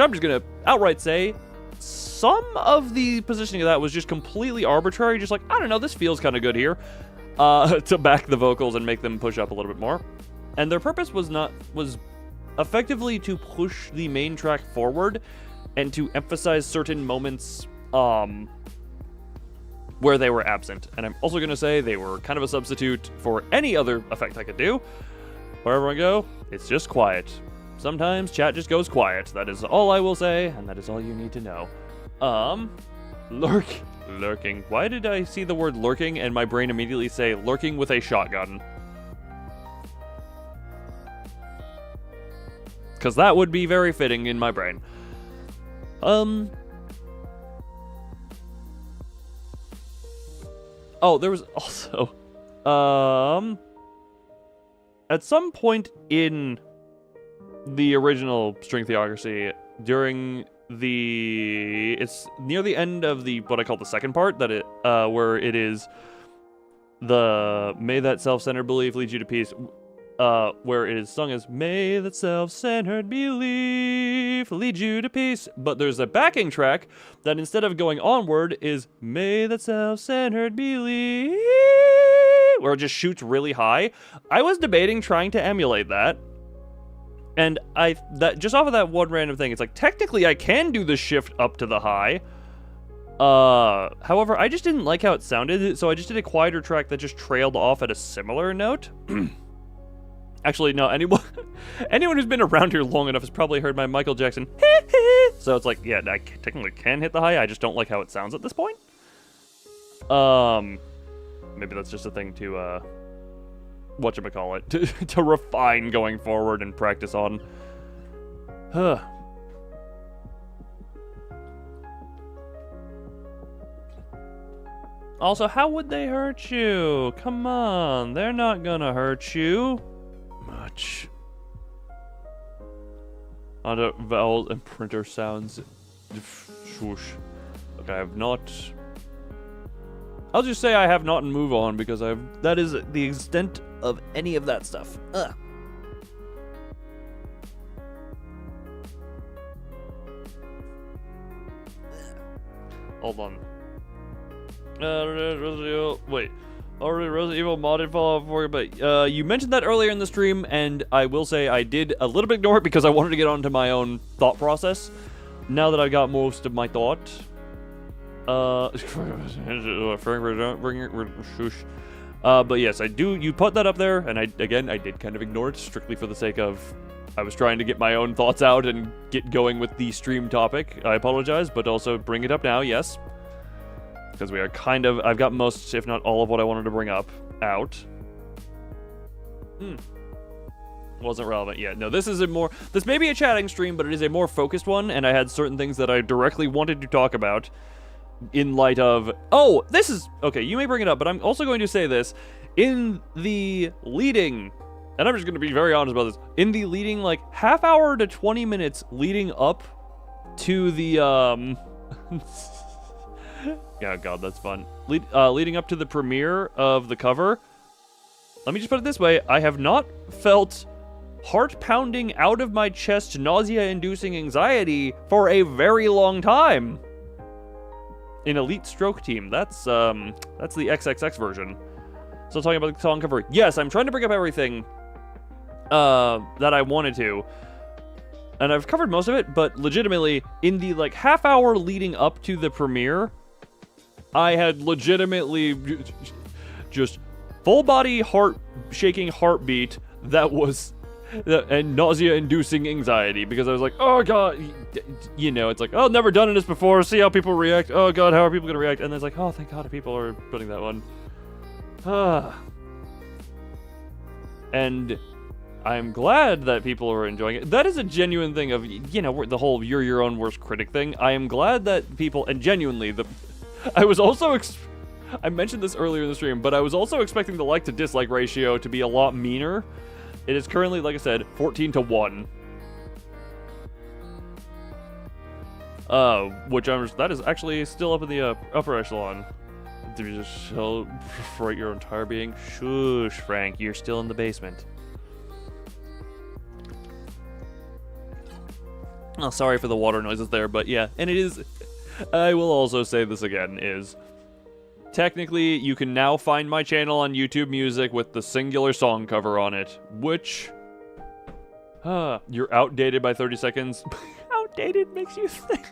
I'm just gonna outright say, some of the positioning of that was just completely arbitrary, just like, I don't know, this feels kind of good here, to back the vocals and make them push up a little bit more. And their purpose was effectively to push the main track forward and to emphasize certain moments where they were absent. And I'm also going to say they were kind of a substitute for any other effect I could do. Wherever I go, it's just quiet. Sometimes chat just goes quiet. That is all I will say, and that is all you need to know. Lurking. Why did I see the word lurking and my brain immediately say lurking with a shotgun? Because that would be very fitting in my brain. Oh, there was also, at some point in the original String Theocracy, it's near the end of what I call the second part, where it is the May that self-centered belief leads you to peace, where it is sung as May that self-centered belief lead you to peace. But there's a backing track that instead of going onward is May that self-centered belief, where it just shoots really high. I was debating trying to emulate that. And just off of that one random thing, it's like, technically I can do the shift up to the high. However, I just didn't like how it sounded, so I just did a quieter track that just trailed off at a similar note. Actually, no, anyone who's been around here long enough has probably heard my Michael Jackson, so it's like, yeah, I technically can hit the high, I just don't like how it sounds at this point. Maybe that's just a thing to, whatchamacallit, to refine going forward and practice on. Also, how would they hurt you? Come on, they're not gonna hurt you much. Other vowel and printer sounds. Swoosh. Okay, I have not. I'll just say I have not and move on because that is the extent of any of that stuff. Ugh. Hold on. Wait. Already Resident Evil modded Fallout 4, but you mentioned that earlier in the stream, and I will say I did a little bit ignore it because I wanted to get onto my own thought process. Now that I've got most of my thought. But yes, you put that up there, and I did kind of ignore it strictly for the sake of I was trying to get my own thoughts out and get going with the stream topic. I apologize, but also bring it up now, yes. Because we are I've got most, if not all of what I wanted to bring up out. Wasn't relevant yet. No, this may be a chatting stream, but it is a more focused one, and I had certain things that I directly wanted to talk about in light of, okay, you may bring it up, but I'm also going to say this, in the leading, and I'm just going to be very honest about this, in the leading, like, half hour to 20 minutes leading up to the, yeah, God, that's fun. Leading up to the premiere of the cover, let me just put it this way, I have not felt heart-pounding, out-of-my-chest, nausea-inducing anxiety for a very long time. In Elite Stroke Team, that's the XXX version. So talking about the song cover, yes, I'm trying to bring up everything that I wanted to. And I've covered most of it, but legitimately, in the, like, half hour leading up to the premiere, I had legitimately just full-body shaking heartbeat that was, and nausea-inducing anxiety, because I was like, oh God, you know, it's like, oh, never done this before, see how people react, oh God, how are people gonna react, and then it's like, oh, thank God people are putting that one. And I'm glad that people are enjoying it. That is a genuine thing of, you know, the whole you're your own worst critic thing. I am glad that people, and genuinely, I was also, I mentioned this earlier in the stream, but I was also expecting the like to dislike ratio to be a lot meaner. It is currently, like I said, 14-1. That is actually still up in the upper echelon. Did you just fright your entire being? Shush, Frank, you're still in the basement. Oh, sorry for the water noises there, but yeah, and it is, I will also say this again, is technically you can now find my channel on YouTube Music with the singular song cover on it, which, you're outdated by 30 seconds. Outdated makes you think.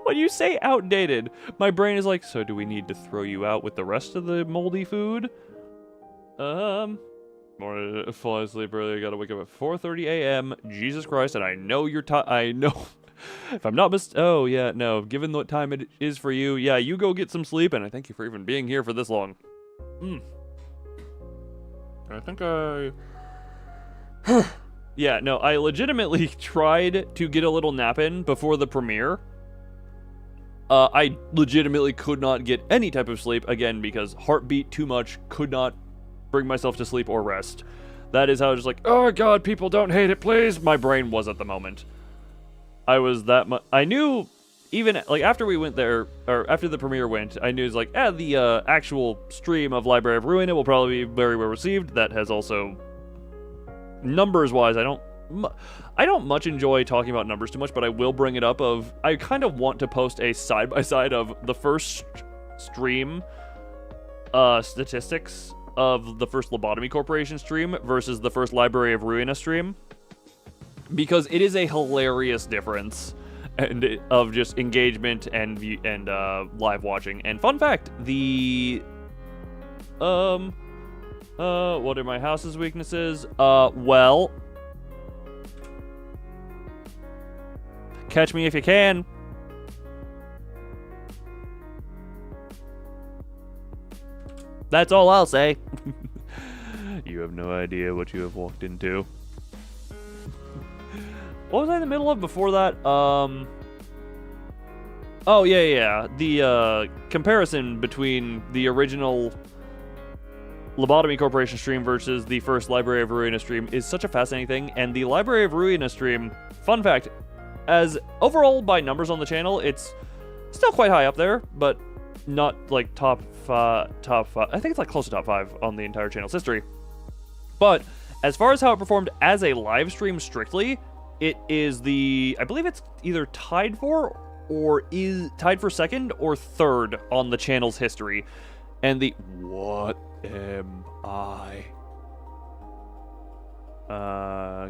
When you say outdated, my brain is like, so do we need to throw you out with the rest of the moldy food? Morning, fall asleep early, gotta wake up at 4:30 a.m. Jesus Christ, and I know you're I know. If I'm not oh, yeah, no. Given what time it is for you, yeah, you go get some sleep, and I thank you for even being here for this long. I think yeah, no, I legitimately tried to get a little nap in before the premiere. I legitimately could not get any type of sleep, again, because heartbeat too much, could not bring myself to sleep or rest. That is how I was just like, oh god, people don't hate it, please. My brain was at the moment. I was that much. I knew, even like after we went there, or after the premiere went, I knew it was like, the actual stream of Library of Ruin, it will probably be very well received. That has also, numbers wise, I don't much enjoy talking about numbers too much, but I will bring it up of, I kind of want to post a side-by-side of the first stream statistics of the first Lobotomy Corporation stream versus the first Library of Ruina stream, because it is a hilarious difference of just engagement and live watching. And fun fact, the what are my house's weaknesses? Well, catch me if you can. That's all I'll say. You have no idea what you have walked into. What was I in the middle of before that? Oh, yeah. The comparison between the original Lobotomy Corporation stream versus the first Library of Ruina stream is such a fascinating thing. And the Library of Ruina stream, fun fact, as overall by numbers on the channel, it's still quite high up there, but not like top five. I think it's like close to top 5 on the entire channel's history. But as far as how it performed as a live stream strictly, it is I believe it's either tied for second or third on the channel's history. And what am I?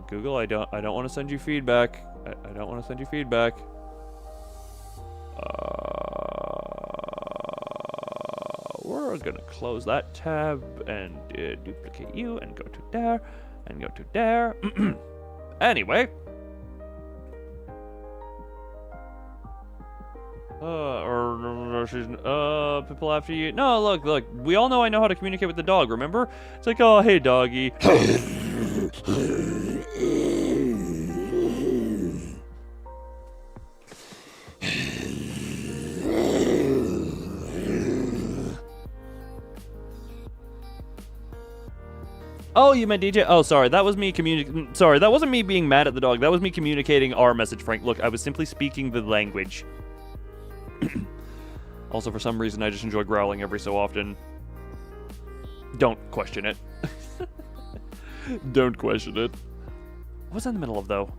Google, I don't want to send you feedback. I don't want to send you feedback. We're gonna close that tab and duplicate you and go to there and go to there. Anyway. People after you. No, look. We all know I know how to communicate with the dog, remember? It's like, oh, hey, doggy. Oh, you meant DJ? Oh, sorry. That was me Sorry, that wasn't me being mad at the dog. That was me communicating our message, Frank. Look, I was simply speaking the language. Also, for some reason, I just enjoy growling every so often. Don't question it. Don't question it. What was I in the middle of, though?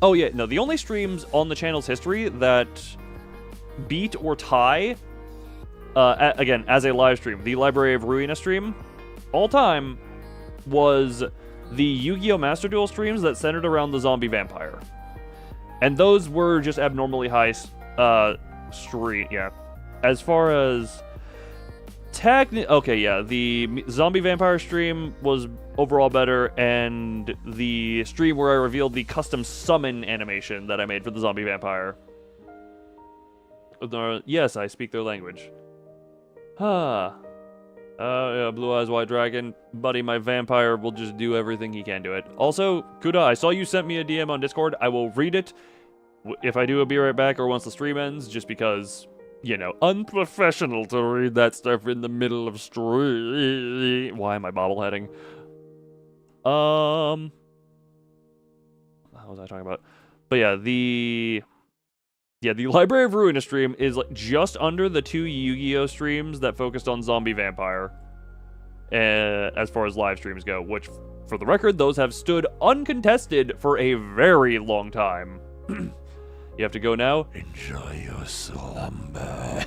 Oh, yeah. No, the only streams on the channel's history that beat or tie, again, as a live stream, the Library of Ruina stream, all time, was the Yu-Gi-Oh! Master Duel streams that centered around the zombie vampire. And those were just abnormally high stream, yeah. As far as okay, yeah, the zombie vampire stream was overall better, and the stream where I revealed the custom summon animation that I made for the zombie vampire. Yes, I speak their language. Yeah, Blue Eyes White Dragon. Buddy, my vampire will just do everything he can to it. Also, Kuda, I saw you sent me a DM on Discord. I will read it. If I do, I'll be right back, or once the stream ends, just because, you know, unprofessional to read that stuff in the middle of stream. Why am I bobbleheading? What was I talking about? But yeah, the Library of Ruina stream is like just under the 2 Yu-Gi-Oh! Streams that focused on zombie vampire, as far as live streams go, which, for the record, those have stood uncontested for a very long time. You have to go now. Enjoy your slumber.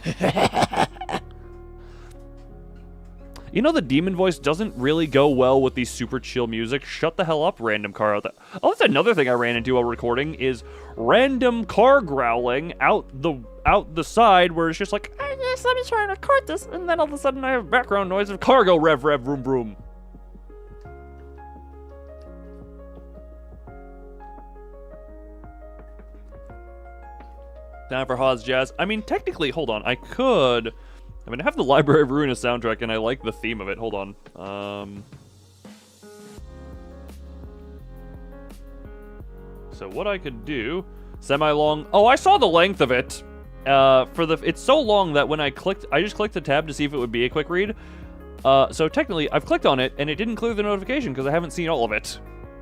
You know, the demon voice doesn't really go well with the super chill music. Shut the hell up, random car out there. Oh, that's another thing I ran into while recording, is random car growling out the side, where it's just like, oh, yes, let me try and record this, and then all of a sudden I have background noise of cargo rev, vroom, vroom. Time for Hawes Jazz. I mean, technically, hold on, I have the Library of Ruina soundtrack, and I like the theme of it. Hold on. So what I could do... Semi-long... Oh, I saw the length of it! It's so long that when I just clicked the tab to see if it would be a quick read. So technically, I've clicked on it, and it didn't clear the notification because I haven't seen all of it.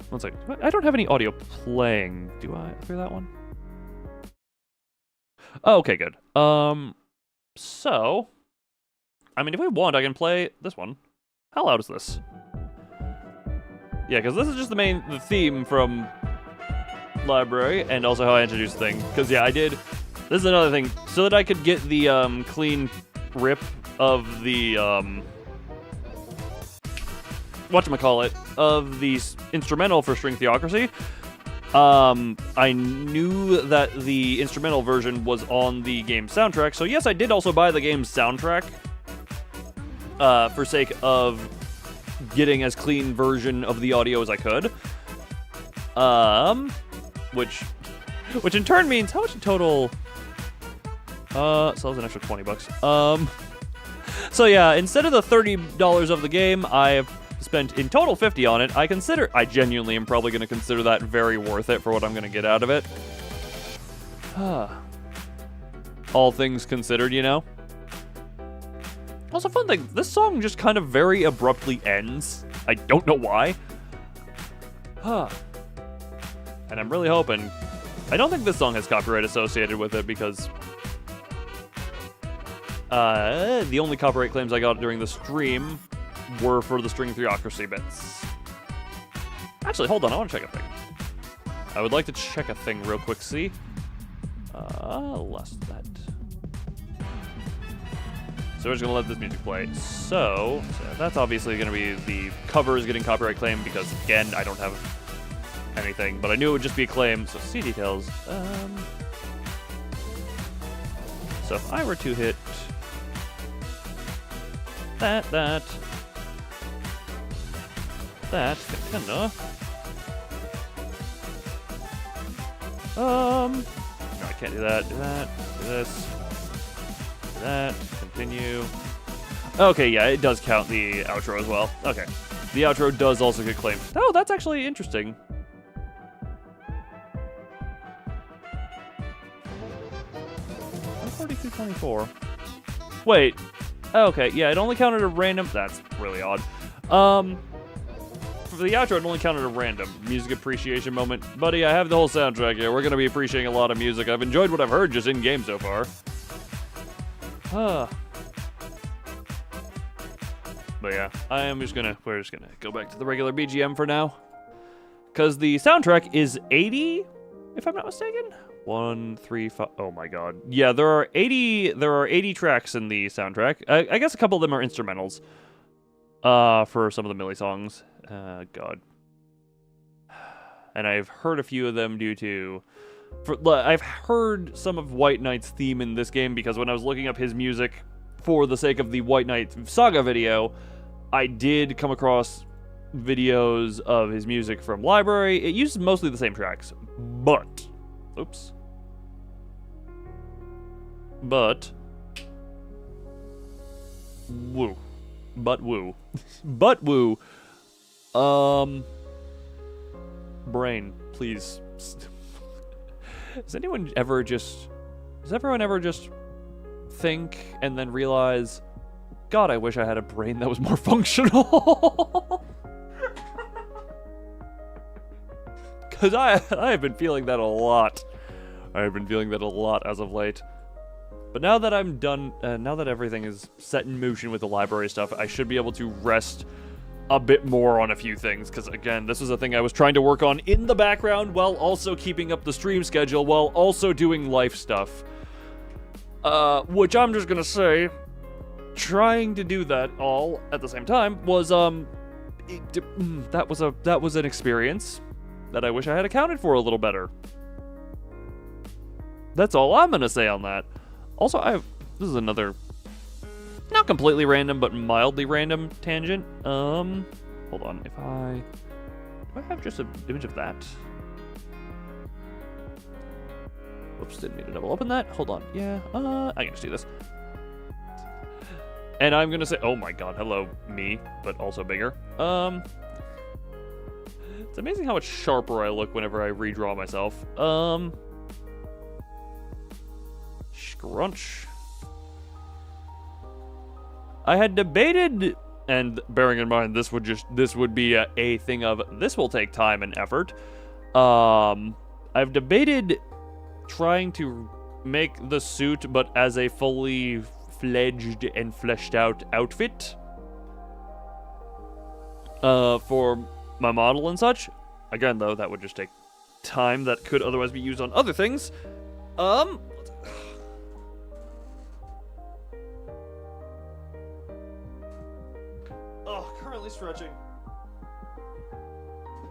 One second. I don't have any audio playing. Do I clear that one? Oh, okay, good. So, I mean, if we want, I can play this one. How loud is this? Yeah, because this is just the theme from Library, and also how I introduced the thing. Because, yeah, this is another thing. So that I could get the, clean rip of the, whatchamacallit, of the instrumental for String Theocracy, I knew that the instrumental version was on the game's soundtrack, so yes, I did also buy the game's soundtrack, for sake of getting as clean version of the audio as I could. Which in turn means, how much in total? So that was an extra $20. So yeah, instead of the $30 of the game, I've spent in total $50 on it. I genuinely am probably going to consider that very worth it for what I'm going to get out of it. All things considered, you know? Also, fun thing, this song just kind of very abruptly ends. I don't know why. And I'm really hoping... I don't think this song has copyright associated with it because... the only copyright claims I got during the stream were for the String Theocracy bits. Actually, hold on, I want to check a thing. I would like to check a thing real quick, see? Less that. So we're just gonna let this music play. So that's obviously gonna be the covers getting copyright claim because, again, I don't have anything, but I knew it would just be a claim. So see details. So if I were to hit that, kinda. No, I can't do that. Do that. Do this. Do that. Continue. Okay, yeah, it does count the outro as well. Okay. The outro does also get claimed. Oh, that's actually interesting. $42.24. Wait. Okay, yeah, it only counted a random... That's really odd. For the outro, it only counted a random music appreciation moment. Buddy, I have the whole soundtrack here. We're going to be appreciating a lot of music. I've enjoyed what I've heard just in-game so far. But yeah, we're just gonna go back to the regular BGM for now. Because the soundtrack is 80, if I'm not mistaken. 1, 3, 5, oh my god. Yeah, there are 80 tracks in the soundtrack. I guess a couple of them are instrumentals. For some of the Millie songs. God. And I've heard a few of them I've heard some of White Knight's theme in this game because when I was looking up his music for the sake of the White Knight Saga video, I did come across videos of his music from Library. It uses mostly the same tracks, but... Oops. But... Woo. But woo. But woo. Brain, please. Does everyone ever just think and then realize, God, I wish I had a brain that was more functional? Because I have been feeling that a lot. I have been feeling that a lot as of late. But now that I'm done, now that everything is set in motion with the library stuff, I should be able to rest a bit more on a few things. Because again, this is a thing I was trying to work on in the background while also keeping up the stream schedule while also doing life stuff. Which I'm just gonna say, trying to do that all at the same time was, that was an experience that I wish I had accounted for a little better. That's all I'm gonna say on that. Also, this is another, not completely random, but mildly random tangent. Hold on, do I have just an image of that? Whoops, didn't mean to double open that. Hold on, yeah, I can just do this. And I'm gonna say, oh my god, hello, me, but also bigger. It's amazing how much sharper I look whenever I redraw myself. Scrunch. I had debated, and bearing in mind this would be a thing of this will take time and effort. I've debated trying to make the suit, but as a fully fledged and fleshed out outfit for my model and such. Again, though, that would just take time that could otherwise be used on other things. Currently stretching.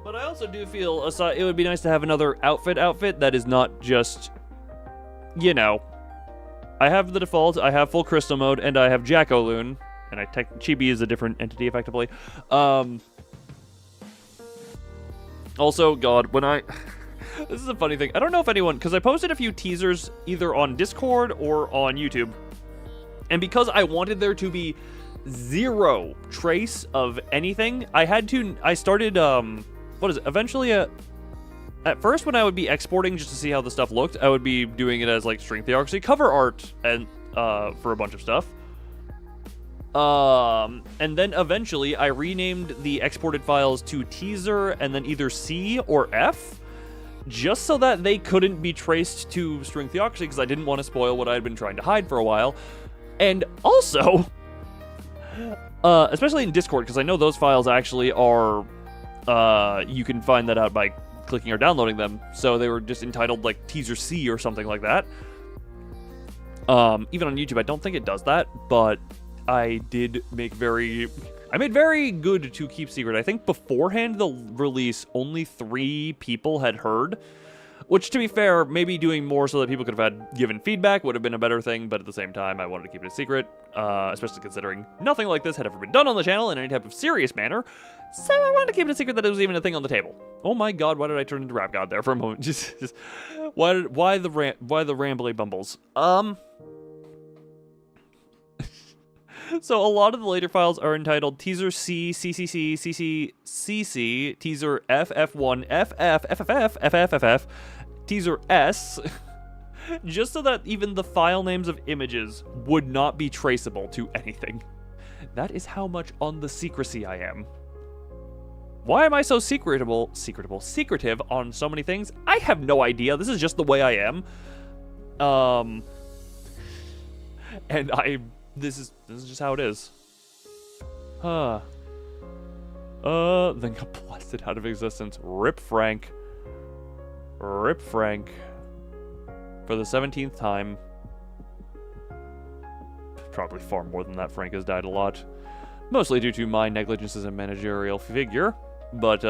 But I also do feel it would be nice to have another outfit that is not just, you know, I have the default, I have full crystal mode, and I have Jack-O-Loon, and Chibi is a different entity, effectively. Also, God, when this is a funny thing. I don't know if anyone, because I posted a few teasers either on Discord or on YouTube, and because I wanted there to be zero trace of anything, I started, eventually, at first when I would be exporting just to see how the stuff looked, I would be doing it as, like, string Theocracy cover art and, for a bunch of stuff. And then eventually I renamed the exported files to teaser and then either C or F, just so that they couldn't be traced to string Theocracy, because I didn't want to spoil what I had been trying to hide for a while. And also, especially in Discord, because I know those files actually are, you can find that out by clicking or downloading them, so they were just entitled, like, Teaser C or something like that. Even on YouTube, I don't think it does that, but I made very good to keep secret. I think beforehand the release, only 3 people had heard, which, to be fair, maybe doing more so that people could have given feedback would have been a better thing, but at the same time, I wanted to keep it a secret, especially considering nothing like this had ever been done on the channel in any type of serious manner, so I wanted to keep it a secret that it was even a thing on the table. Oh my God, why did I turn into Rap God there for a moment? Just why the rambly bumbles? So a lot of the later files are entitled Teaser C, CCC, CC, Teaser F, F1, FF, FFF, FFFF, Teaser S, just so that even the file names of images would not be traceable to anything. That is how much on the secrecy I am. Why am I so secretive on so many things? I have no idea. This is just the way I am. And this is just how it is. Then got blasted out of existence. Rip Frank. Rip Frank. For the 17th time. Probably far more than that. Frank has died a lot. Mostly due to my negligence as a managerial figure. But,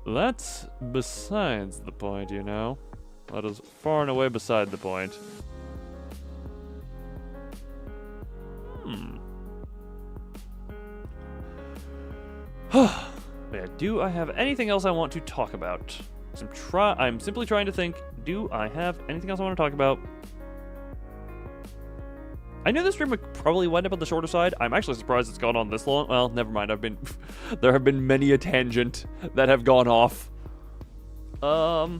that's besides the point, you know. That is far and away beside the point. Yeah, do I have anything else I want to talk about? I'm simply trying to think, do I have anything else I want to talk about? I knew this stream would probably wind up on the shorter side. I'm actually surprised it's gone on this long. Well, never mind. There have been many a tangent that have gone off. Yeah,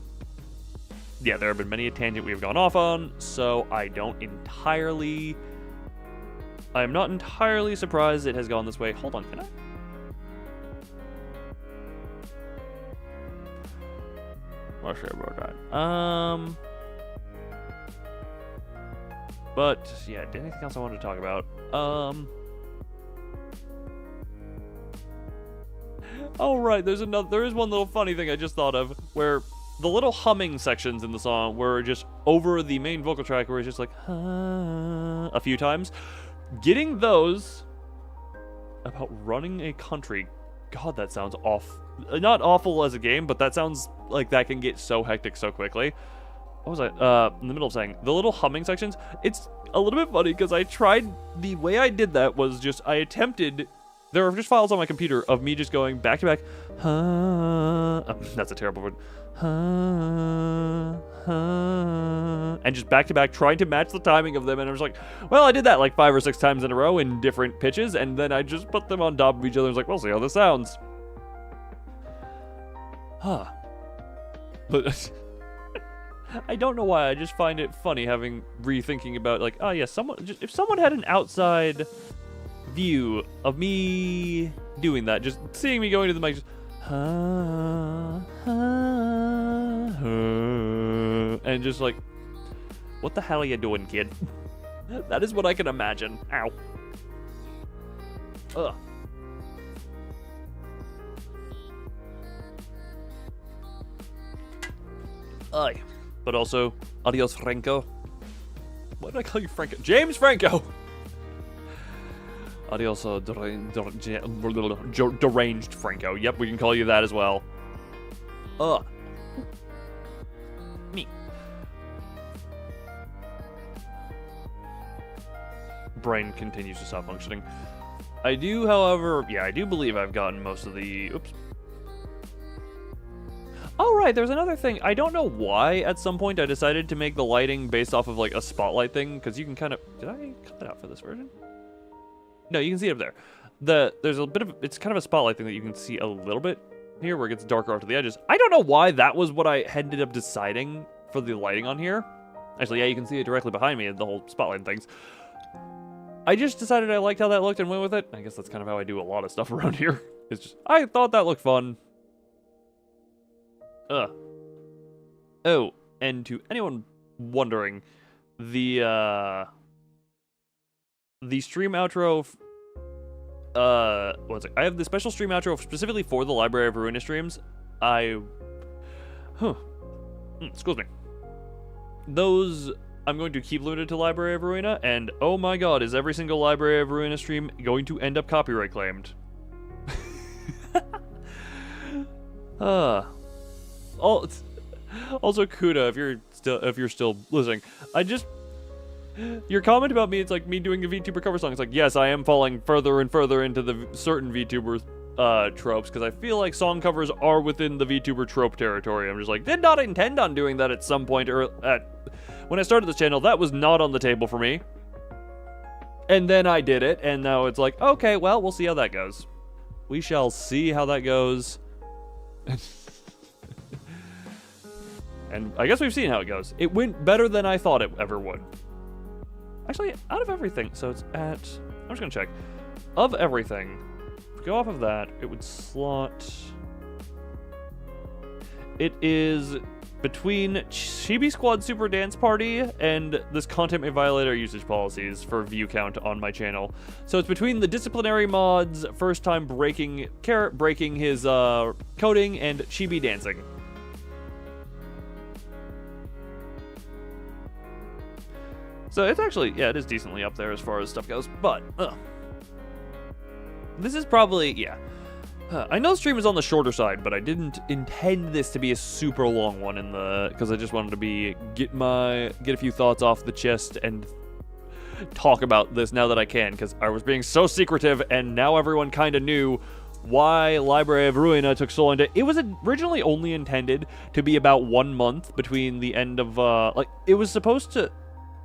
there have been many a tangent we have gone off on, so I am not entirely surprised it has gone this way. Hold on, can I? Not sure about that. But yeah, anything else I wanted to talk about? Oh right, there is one little funny thing I just thought of, where the little humming sections in the song were just over the main vocal track, where it's just like a few times. Getting those about running a country, God, that sounds not awful as a game, but that sounds like that can get so hectic so quickly. What was I in the middle of saying? The little humming sections, it's a little bit funny because the way I did that was just, there are just files on my computer of me just going back to back, that's a terrible word, and just back to back trying to match the timing of them, and I was like, well, I did that like 5 or 6 times in a row in different pitches, and then I just put them on top of each other and was like, we'll see how this sounds. But I don't know why, I just find it funny having rethinking about like, oh yeah, if someone had an outside view of me doing that, just seeing me going to the mic, just and just like, what the hell are you doing, kid? That is what I can imagine. Ow. Ugh. Aye. But also, adios, Franco. Why did I call you Franco? James Franco! Adios, deranged Franco. Yep, we can call you that as well. Ugh. Me. Brain continues to stop functioning. I do, however, yeah, I do believe I've gotten most of the... Oops. Oh, right, there's another thing. I don't know why at some point I decided to make the lighting based off of, like, a spotlight thing, because you can kind of... Did I cut it out for this version? No, you can see it up there. There's a bit of... It's kind of a spotlight thing that you can see a little bit here, where it gets darker off to the edges. I don't know why that was what I ended up deciding for the lighting on here. Actually, yeah, you can see it directly behind me, the whole spotlight things. I just decided I liked how that looked and went with it. I guess that's kind of how I do a lot of stuff around here. It's just... I thought that looked fun. Oh, and to anyone wondering, the stream outro, what's it? I have the special stream outro specifically for the Library of Ruina streams. Excuse me. Those I'm going to keep limited to Library of Ruina, and oh my god, is every single Library of Ruina stream going to end up copyright claimed? Also, Kuda, if you're still listening, your comment about me, it's like me doing a VTuber cover song. It's like, yes, I am falling further and further into the certain VTuber tropes, because I feel like song covers are within the VTuber trope territory. I'm just like, did not intend on doing that at some point, or when I started this channel, that was not on the table for me. And then I did it, and now it's like, okay, well, we'll see how that goes. We shall see how that goes. And I guess we've seen how it goes. It went better than I thought it ever would. Actually, out of everything, so it's at... I'm just gonna check. Of everything, if we go off of that, it would slot... It is between Chibi Squad Super Dance Party and this content may violate our usage policies for view count on my channel. So it's between the disciplinary mods, first time breaking his coding, and Chibi dancing. So it's actually, yeah, it is decently up there as far as stuff goes, but, this is probably, yeah. I know the stream is on the shorter side, but I didn't intend this to be a super long one because I just wanted to get a few thoughts off the chest and talk about this now that I can, because I was being so secretive, and now everyone kind of knew why Library of Ruina took so long to... It was originally only intended to be about 1 month between the end of, it was supposed to...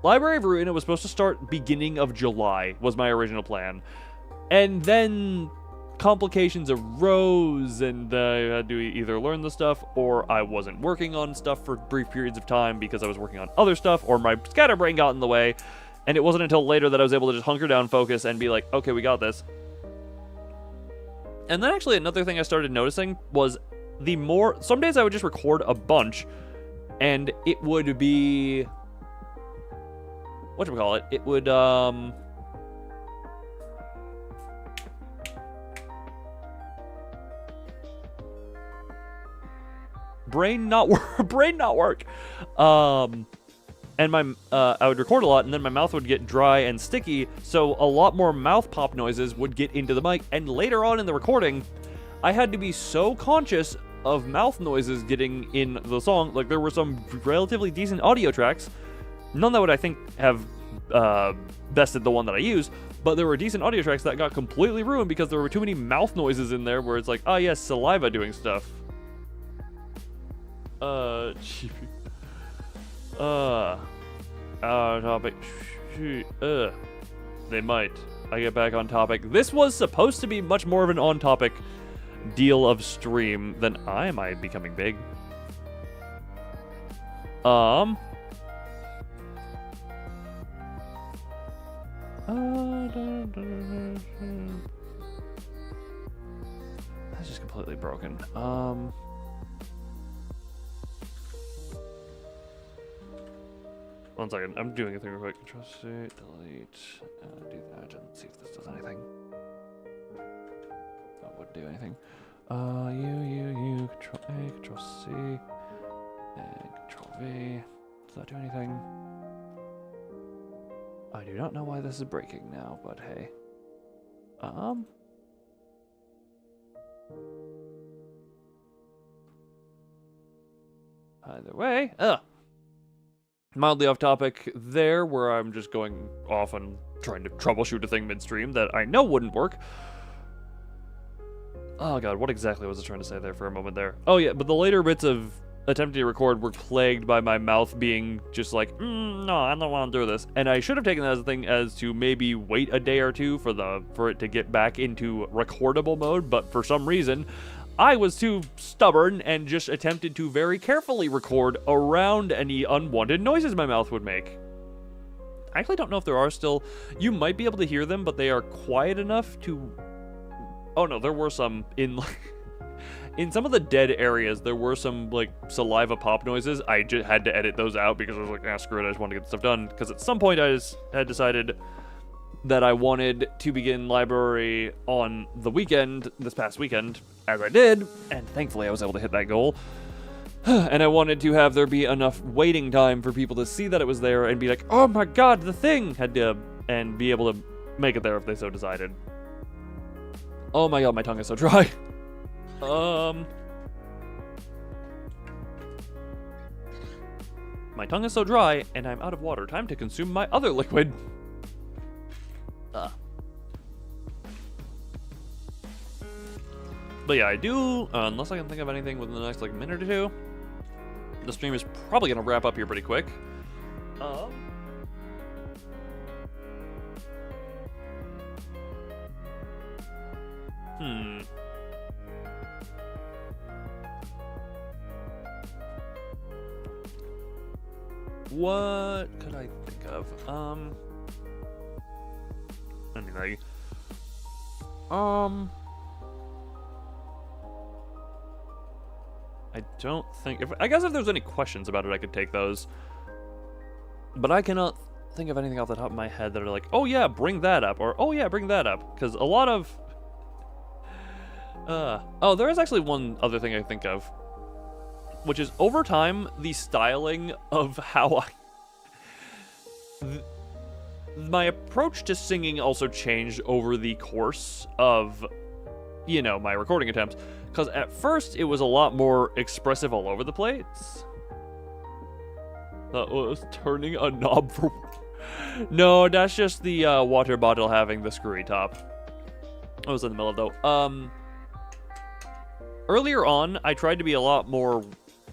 Library of Ruina was supposed to start beginning of July, was my original plan. And then complications arose, and I had to either learn the stuff, or I wasn't working on stuff for brief periods of time because I was working on other stuff, or my scatterbrain got in the way. And it wasn't until later that I was able to just hunker down, focus, and be like, okay, we got this. And then actually another thing I started noticing was some days I would just record a bunch, and it would be... whatchamacallit? It would, brain not work. And I would record a lot, and then my mouth would get dry and sticky, so a lot more mouth pop noises would get into the mic, and later on in the recording, I had to be so conscious of mouth noises getting in the song. Like, there were some relatively decent audio tracks, none that would, I think, have bested the one that I used, but there were decent audio tracks that got completely ruined because there were too many mouth noises in there where it's like, oh yes, saliva doing stuff. Topic. They might. I get back on topic. This was supposed to be much more of an on-topic deal of stream than I am becoming big. That's just completely broken. One second, I'm doing a thing real quick. Control C, delete, do that, and see if this does anything. That wouldn't do anything. Control A, Control C, and Control V. Does that do anything? I do not know why this is breaking now, but hey. Either way, mildly off topic there, where I'm just going off and trying to troubleshoot a thing midstream that I know wouldn't work. Oh god, what exactly was I trying to say there for a moment there? Oh yeah, but the later bits of attempting to record were plagued by my mouth being just like, no, I don't want to do this. And I should have taken that as a thing as to maybe wait a day or two for it to get back into recordable mode, but for some reason, I was too stubborn and just attempted to very carefully record around any unwanted noises my mouth would make. I actually don't know if there are still... You might be able to hear them, but they are quiet enough to... Oh no, there were some in... In some of the dead areas, there were some, like, saliva pop noises. I just had to edit those out because I was like, screw it, I just wanted to get stuff done. Because at some point I just had decided that I wanted to begin library on the weekend, this past weekend, as I did, and thankfully I was able to hit that goal. And I wanted to have there be enough waiting time for people to see that it was there and be like, oh my god, the thing! And be able to make it there if they so decided. Oh my god, my tongue is so dry. My tongue is so dry, and I'm out of water. Time to consume my other liquid. But yeah, I do, unless I can think of anything within the next, like, minute or two. The stream is probably gonna wrap up here pretty quick. What could I think of? Anything. I don't think... I guess if there's any questions about it, I could take those. But I cannot think of anything off the top of my head that are like, oh yeah, bring that up, or oh yeah, bring that up. Because a lot of... Oh, there is actually one other thing I think of. Which is, over time, the styling of how my approach to singing also changed over the course of, you know, my recording attempts. Because at first, it was a lot more expressive all over the place. That was turning a knob for... No, that's just the water bottle having the screwy top. I was in the middle of though. Earlier on, I tried to be a lot more,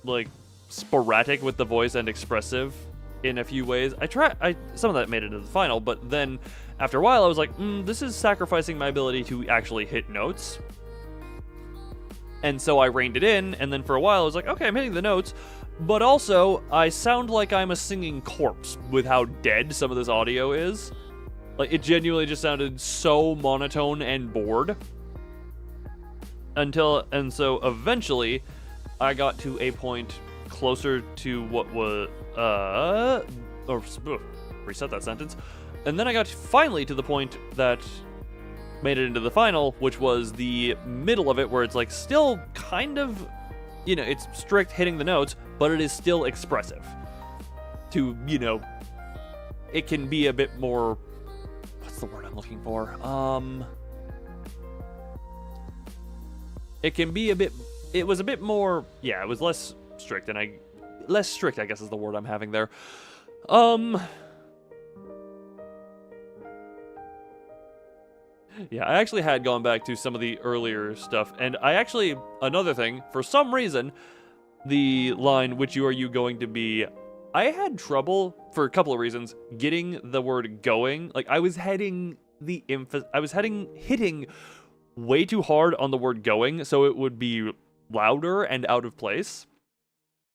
like, sporadic with the voice and expressive in a few ways. Some of that made it into the final, but then after a while, I was like, this is sacrificing my ability to actually hit notes. And so I reined it in, and then for a while, I was like, okay, I'm hitting the notes, but also, I sound like I'm a singing corpse with how dead some of this audio is. Like, it genuinely just sounded so monotone and bored. And so eventually, I got to a point closer to what was, reset that sentence. And then I got finally to the point that made it into the final, which was the middle of it, where it's like still kind of, you know, it's strict hitting the notes, but it is still expressive. To, you know, it can be a bit more, what's the word I'm looking for? It can be a bit, it was a bit more, yeah, it was less strict, and less strict, I guess is the word I'm having there. Yeah, I actually had gone back to some of the earlier stuff, and another thing, for some reason, the line, which you are you going to be, I had trouble, for a couple of reasons, getting the word going. Like, I was hitting way too hard on the word going, so it would be louder and out of place.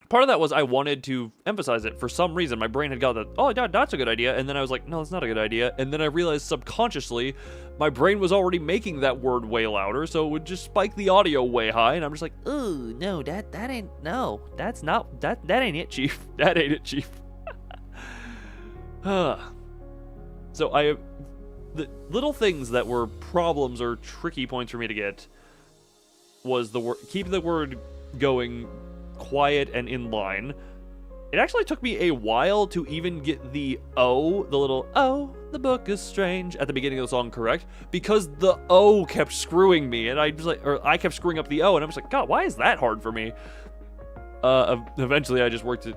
part of that was I wanted to emphasize it. For some reason, my brain had got that, oh, that's a good idea. And then I was like, no, that's not a good idea. And then I realized subconsciously, my brain was already making that word way louder, so it would just spike the audio way high. And I'm just like, ooh, no, that ain't, no, that's not, that ain't it, Chief. That ain't it, Chief. So the little things that were problems or tricky points for me to get was keep the word going quiet and in line. It actually took me a while to even get the O, the little "oh, the book is strange" at the beginning of the song correct, because the O kept screwing me, and I was like, or I kept screwing up the O, and I was like, God, why is that hard for me? Eventually I just worked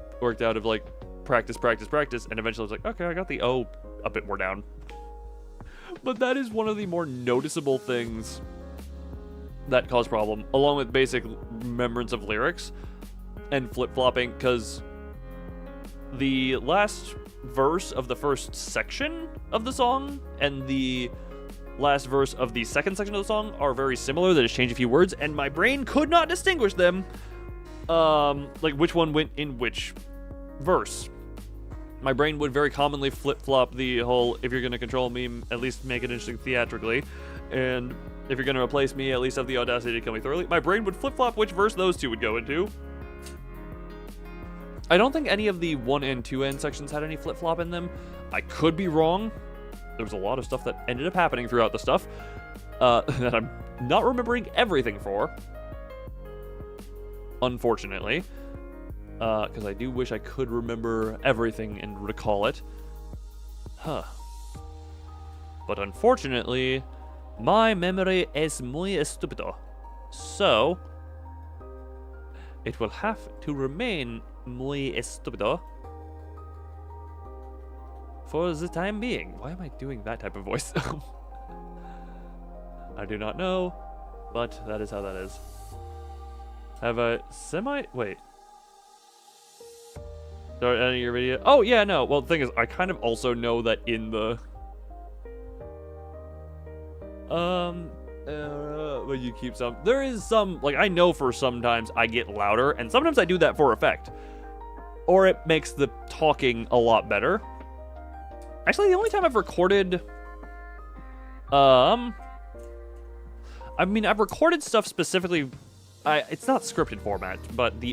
out of like practice, and eventually I was like, okay, I got the O a bit more down. But that is one of the more noticeable things that cause problem, along with basic remembrance of lyrics and flip-flopping, because the last verse of the first section of the song and the last verse of the second section of the song are very similar. They just change a few words, and my brain could not distinguish them, like which one went in which verse. My brain would very commonly flip-flop the whole, if you're going to control me, at least make it interesting theatrically, and if you're going to replace me, at least have the audacity to kill me thoroughly. My brain would flip-flop which verse those two would go into. I don't think any of the 1 and 2 end sections had any flip-flop in them. I could be wrong. There was a lot of stuff that ended up happening throughout the stuff that I'm not remembering everything for, unfortunately. Because I do wish I could remember everything and recall it. But unfortunately, my memory es muy estúpido. So, it will have to remain muy estúpido for the time being. Why am I doing that type of voice? I do not know, but that is how that is. Have a wait. Start editing your video. Oh, yeah, no. Well, the thing is, I kind of also know that in the... when you keep some... There is some... Like, I know for sometimes I get louder, and sometimes I do that for effect. Or it makes the talking a lot better. Actually, the only time I've recorded... I mean, I've recorded stuff specifically... it's not scripted format, but the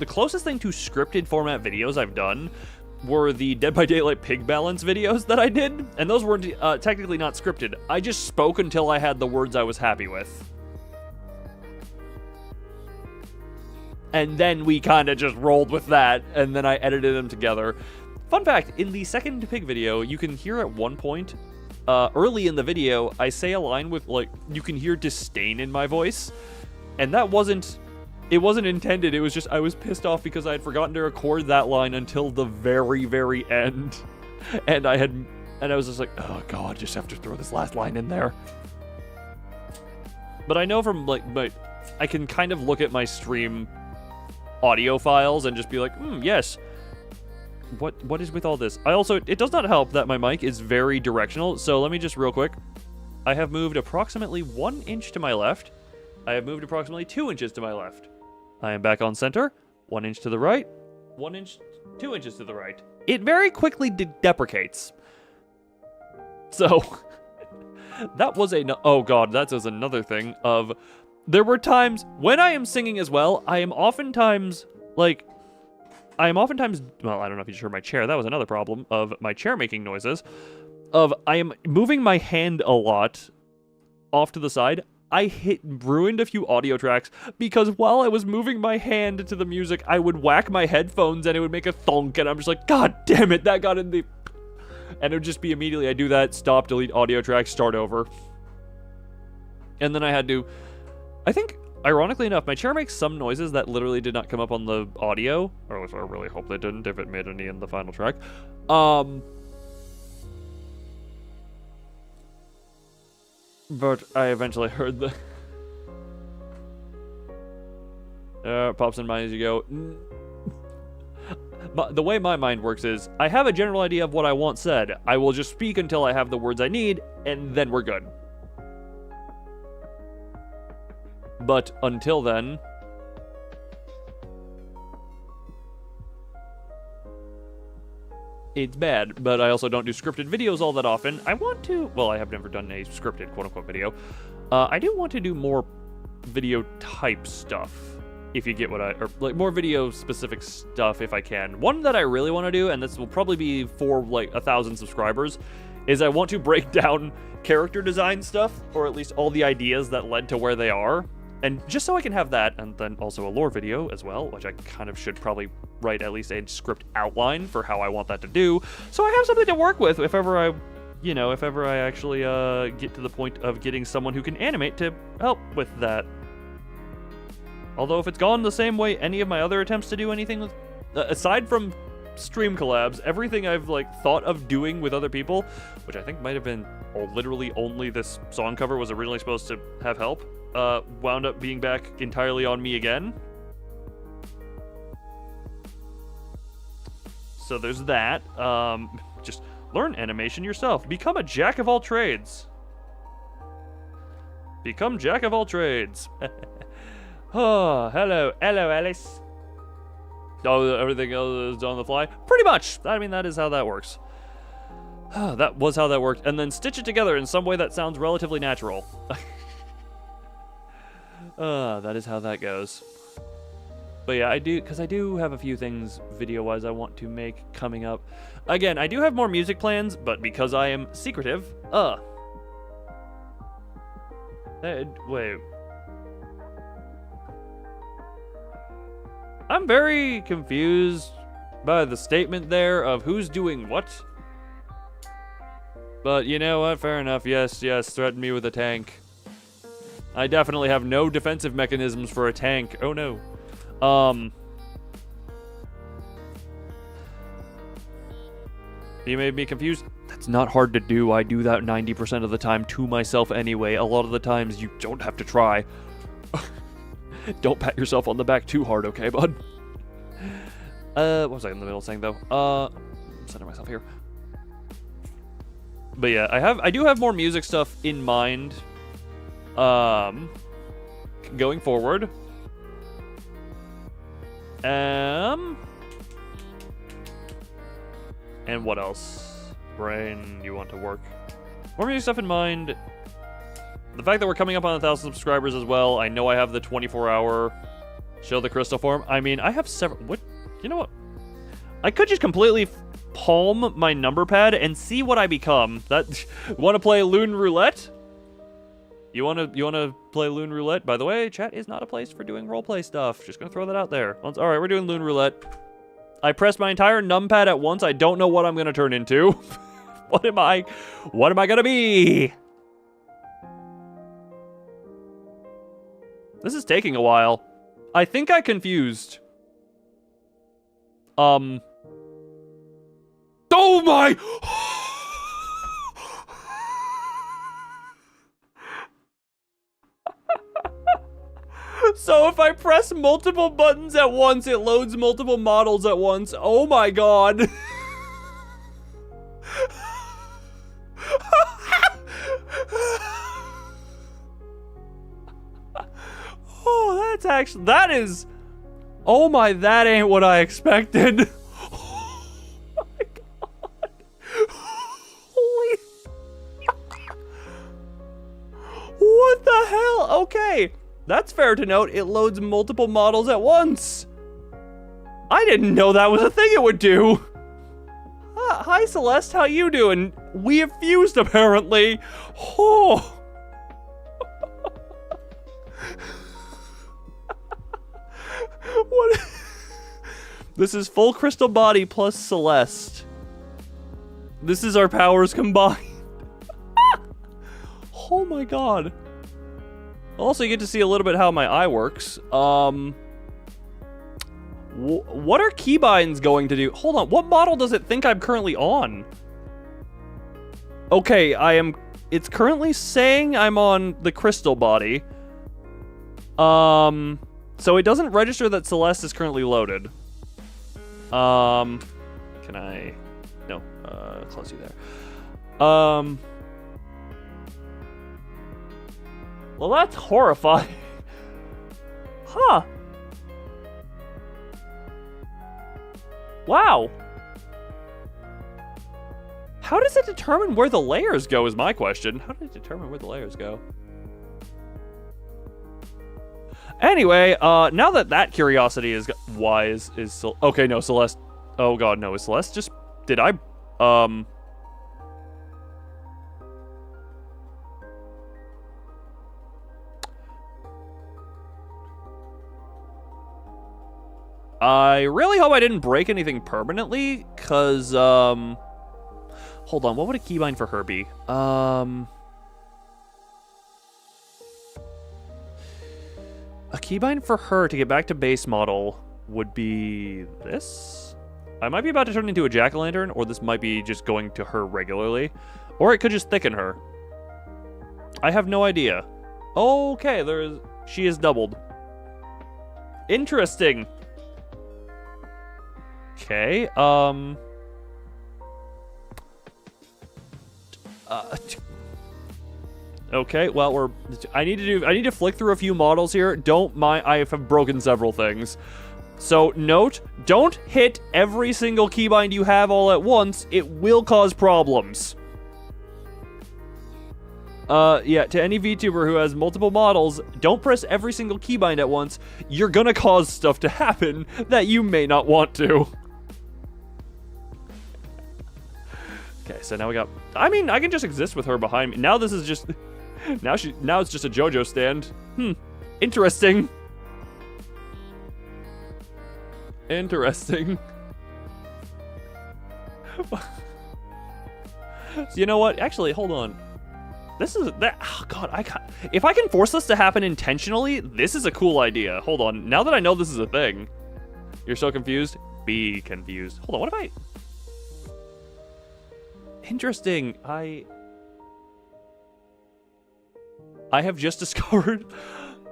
closest thing to scripted format videos I've done were the Dead by Daylight pig balance videos that I did, and those were technically not scripted. I just spoke until I had the words I was happy with. And then we kind of just rolled with that, and then I edited them together. Fun fact, in the second pig video, you can hear at one point, early in the video, I say a line with, like, you can hear disdain in my voice. And that wasn't intended. It was just, I was pissed off because I had forgotten to record that line until the very, very end. And I was just like, oh God, just have to throw this last line in there. But I know from, like, I can kind of look at my stream audio files and just be like, yes. What is with all this? It does not help that my mic is very directional. So let me just real quick. I have moved approximately 1 inch to my left. I have moved approximately 2 inches to my left. I am back on center. 1 inch to the right. 1 inch, 2 inches to the right. It very quickly deprecates. So, that was oh God, that was another thing of, there were times when I am singing as well, I am oftentimes, well, I don't know if you just heard my chair. That was another problem of my chair making noises. I am moving my hand a lot off to the side. I ruined a few audio tracks because while I was moving my hand to the music, I would whack my headphones and it would make a thunk, and I'm just like, God damn it, that got in the... And it would just be immediately, I do that, stop, delete audio track, start over. And then I had to... I think, ironically enough, my chair makes some noises that literally did not come up on the audio, or at least I really hope they didn't, if it made any in the final track. But I eventually heard the... pops in mind as you go. But the way my mind works is, I have a general idea of what I want said. I will just speak until I have the words I need, and then we're good. But until then... it's bad, but I also don't do scripted videos all that often. I want to, well, I have never done a scripted quote-unquote video. I do want to do more video type stuff, if you get what or like more video specific stuff if I can. One that I really want to do, and this will probably be for like 1,000 subscribers, is I want to break down character design stuff, or at least all the ideas that led to where they are. And just so I can have that, and then also a lore video as well, which I kind of should probably write at least a script outline for how I want that to do, so I have something to work with if ever I, if ever I actually get to the point of getting someone who can animate to help with that. Although if it's gone the same way any of my other attempts to do anything with, aside from stream collabs, everything I've like thought of doing with other people, which I think might have been literally only this song cover was originally supposed to have help, wound up being back entirely on me again. So there's that. Just learn animation yourself. Become a jack of all trades. Become jack of all trades. Oh, hello, Alice. Oh, everything else is on the fly? Pretty much. I mean, that is how that works. That was how that worked. And then stitch it together in some way that sounds relatively natural. That is how that goes. But yeah, I do have a few things video-wise I want to make coming up. Again, I do have more music plans, but because I am secretive, wait. I'm very confused by the statement there of who's doing what. But you know what? Fair enough. Yes, threaten me with a tank. I definitely have no defensive mechanisms for a tank. Oh no. You made me confused. That's not hard to do. I do that 90% of the time to myself anyway. A lot of the times you don't have to try. Don't pat yourself on the back too hard, okay, bud? What was I in the middle saying, though? I'm centering myself here. But yeah, I do have more music stuff in mind, going forward. And what else? Brain, you want to work? More music stuff in mind. The fact that we're coming up on 1,000 subscribers as well. I know I have the 24-hour show the crystal form. I mean, I have several. What? You know what? I could just completely palm my number pad and see what I become. That want to play Loon Roulette? You want to play Loon Roulette? By the way, chat is not a place for doing roleplay stuff. Just gonna throw that out there. All right, we're doing Loon Roulette. I pressed my entire numpad at once. I don't know what I'm gonna turn into. What am I gonna be? This is taking a while. I think I confused. Oh my! So if I press multiple buttons at once, it loads multiple models at once. Oh my god. Oh, that is, oh my, that ain't what I expected. Oh my god. Holy. What the hell? Okay, that's fair to note. It loads multiple models at once. I didn't know that was a thing it would do. Hi Celeste, how you doing? We have fused apparently. Oh. What? This is full crystal body plus Celeste. This is our powers combined. Oh my god. Also, you get to see a little bit how my eye works. What are keybinds going to do? Hold on, what model does it think I'm currently on? Okay, it's currently saying I'm on the crystal body. So it doesn't register that Celeste is currently loaded. Can I? No, close you there. Well, that's horrifying. Huh. Wow. How does it determine where the layers go is my question. How did it determine where the layers go? Anyway, now that curiosity is wise, okay, no, Celeste. Oh god, no, is Celeste just, did I, I really hope I didn't break anything permanently, cause, hold on, what would a keybind for her be? A keybind for her to get back to base model would be this? I might be about to turn into a jack-o'-lantern, or this might be just going to her regularly. Or it could just thicken her. I have no idea. Okay, she is doubled. Interesting. Okay, okay, well, I need to flick through a few models here. Don't mind, I have broken several things. So, note, don't hit every single keybind you have all at once. It will cause problems. Yeah, to any VTuber who has multiple models, don't press every single keybind at once. You're gonna cause stuff to happen that you may not want to. Okay, so now we got, I mean, I can just exist with her behind me. Now this is just, now it's just a JoJo stand. Interesting. Interesting. So you know what? Actually, hold on. This is that. Oh God, I can't. If I can force this to happen intentionally, this is a cool idea. Hold on. Now that I know this is a thing, you're so confused. Be confused. Hold on. What if I? Interesting. I have just discovered.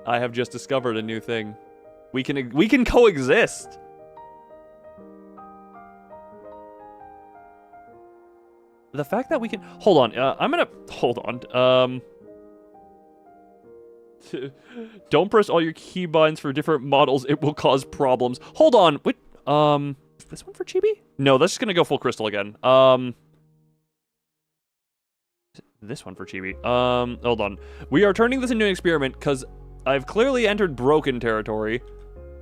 I have just discovered a new thing. We can coexist. The fact that we can hold on. I'm gonna hold on. Don't press all your keybinds for different models. It will cause problems. Hold on. Wait. Is this one for Chibi? No, that's just gonna go full crystal again. This one for Chibi. Hold on. We are turning this into an experiment because I've clearly entered broken territory.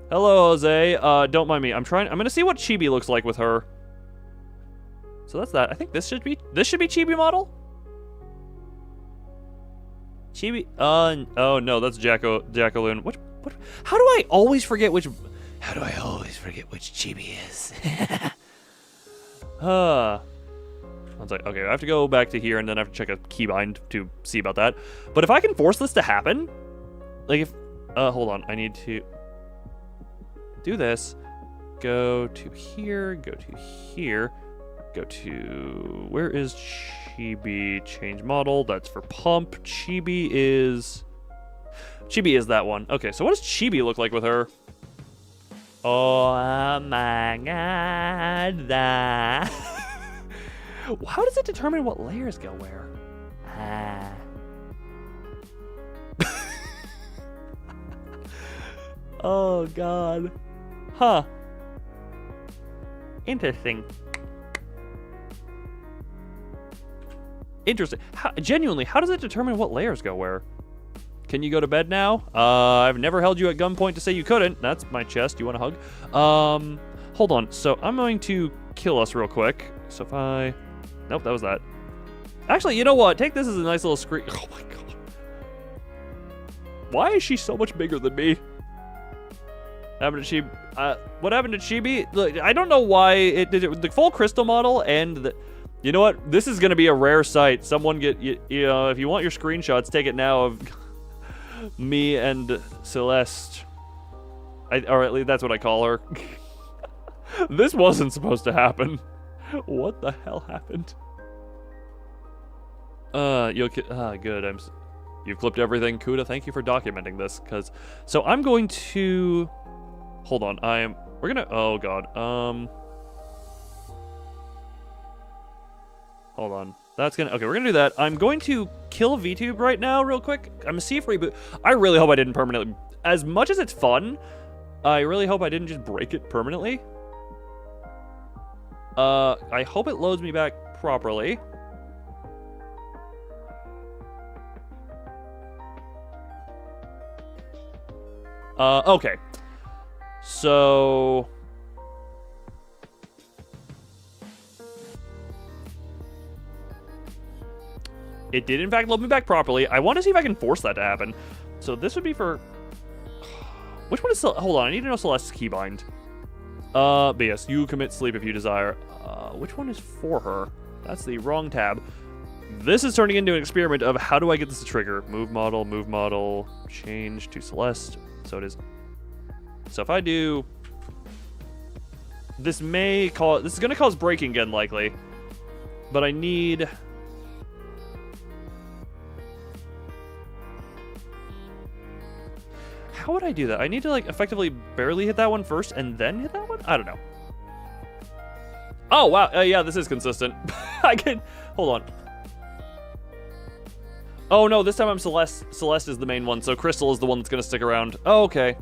Hello, Jose. Don't mind me. I'm gonna see what Chibi looks like with her. So that's that. I think this should be Chibi model. Chibi. Oh no, that's Jackaloon. What? How do I always forget which Chibi is? I was like, okay, I have to go back to here and then I have to check a keybind to see about that. But if I can force this to happen, like if, hold on, I need to do this. Go to here, go to here, go to, where is Chibi? Change model, that's for pump. Chibi is that one. Okay, so what does Chibi look like with her? Oh my god, that. How does it determine what layers go where? Oh god. Huh. Interesting. Genuinely, how does it determine what layers go where? Can you go to bed now? I've never held you at gunpoint to say you couldn't. That's my chest. You want a hug? Hold on. So I'm going to kill us real quick. So if I... Nope, that was that. Actually, you know what? Take this as a nice little screen. Oh my god. Why is she so much bigger than me? What happened to Chibi? Look, I don't know why it did it. The full crystal model and the... You know what? This is going to be a rare sight. Someone get... You know, if you want your screenshots, take it now of me and Celeste. Or at least that's what I call her. This wasn't supposed to happen. What the hell happened? Good. You've clipped everything. Kuda, thank you for documenting this. So I'm going to... Hold on. We're gonna... Oh, God. Hold on. That's gonna... Okay, we're gonna do that. I'm going to kill VTube right now real quick. I'm gonna see if reboot... I really hope I didn't permanently... As much as it's fun, I really hope I didn't just break it permanently. I hope it loads me back properly. Okay. So... it did, in fact, load me back properly. I want to see if I can force that to happen. So this would be for... which one is... hold on, I need to know Celeste's keybind. But yes, you commit sleep if you desire. Which one is for her? That's the wrong tab. This is turning into an experiment of how do I get this to trigger? Move model, change to Celeste. So it is... so if I do... this may cause... this is going to cause breaking again, likely. But I need... how would I do that? I need to, like, effectively barely hit that one first and then hit that one? I don't know. Oh, wow. Yeah, this is consistent. I can... hold on. Oh, no, this time I'm Celeste. Celeste is the main one, so Crystal is the one that's going to stick around. Oh, okay.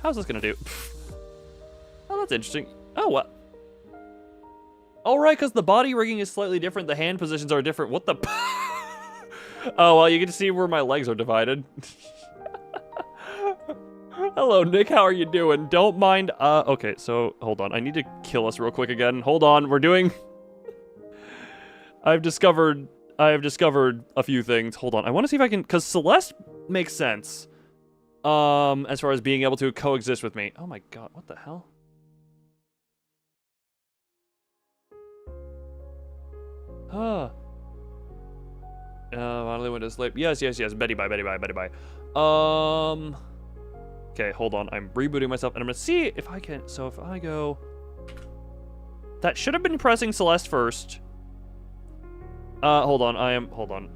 How's this going to do? Oh, that's interesting. Oh, what? Oh, right, because the body rigging is slightly different. The hand positions are different. What the... oh, well, you get to see where my legs are divided. Hello, Nick. How are you doing? Don't mind. Okay, so hold on. I need to kill us real quick again. Hold on. We're doing... I have discovered a few things. Hold on. I want to see if I can... because Celeste makes sense. As far as being able to coexist with me. Oh my god. What the hell? Finally went to sleep. Yes. Betty bye. Okay, hold on. I'm rebooting myself, and I'm gonna see if I can... so if I go... that should have been pressing Celeste first. Hold on. hold on.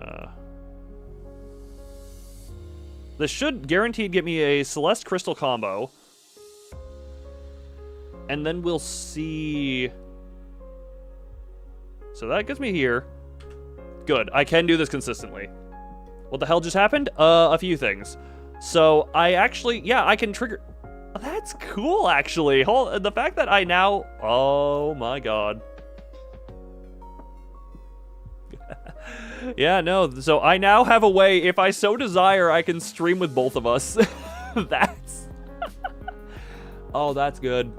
This should guaranteed get me a Celeste Crystal combo. And then we'll see... so that gets me here. Good. I can do this consistently. What the hell just happened? A few things. So, I actually... yeah, I can trigger... that's cool, actually. The fact that I now... oh, my god. Yeah, no. So, I now have a way, if I so desire, I can stream with both of us. That's... oh, that's good.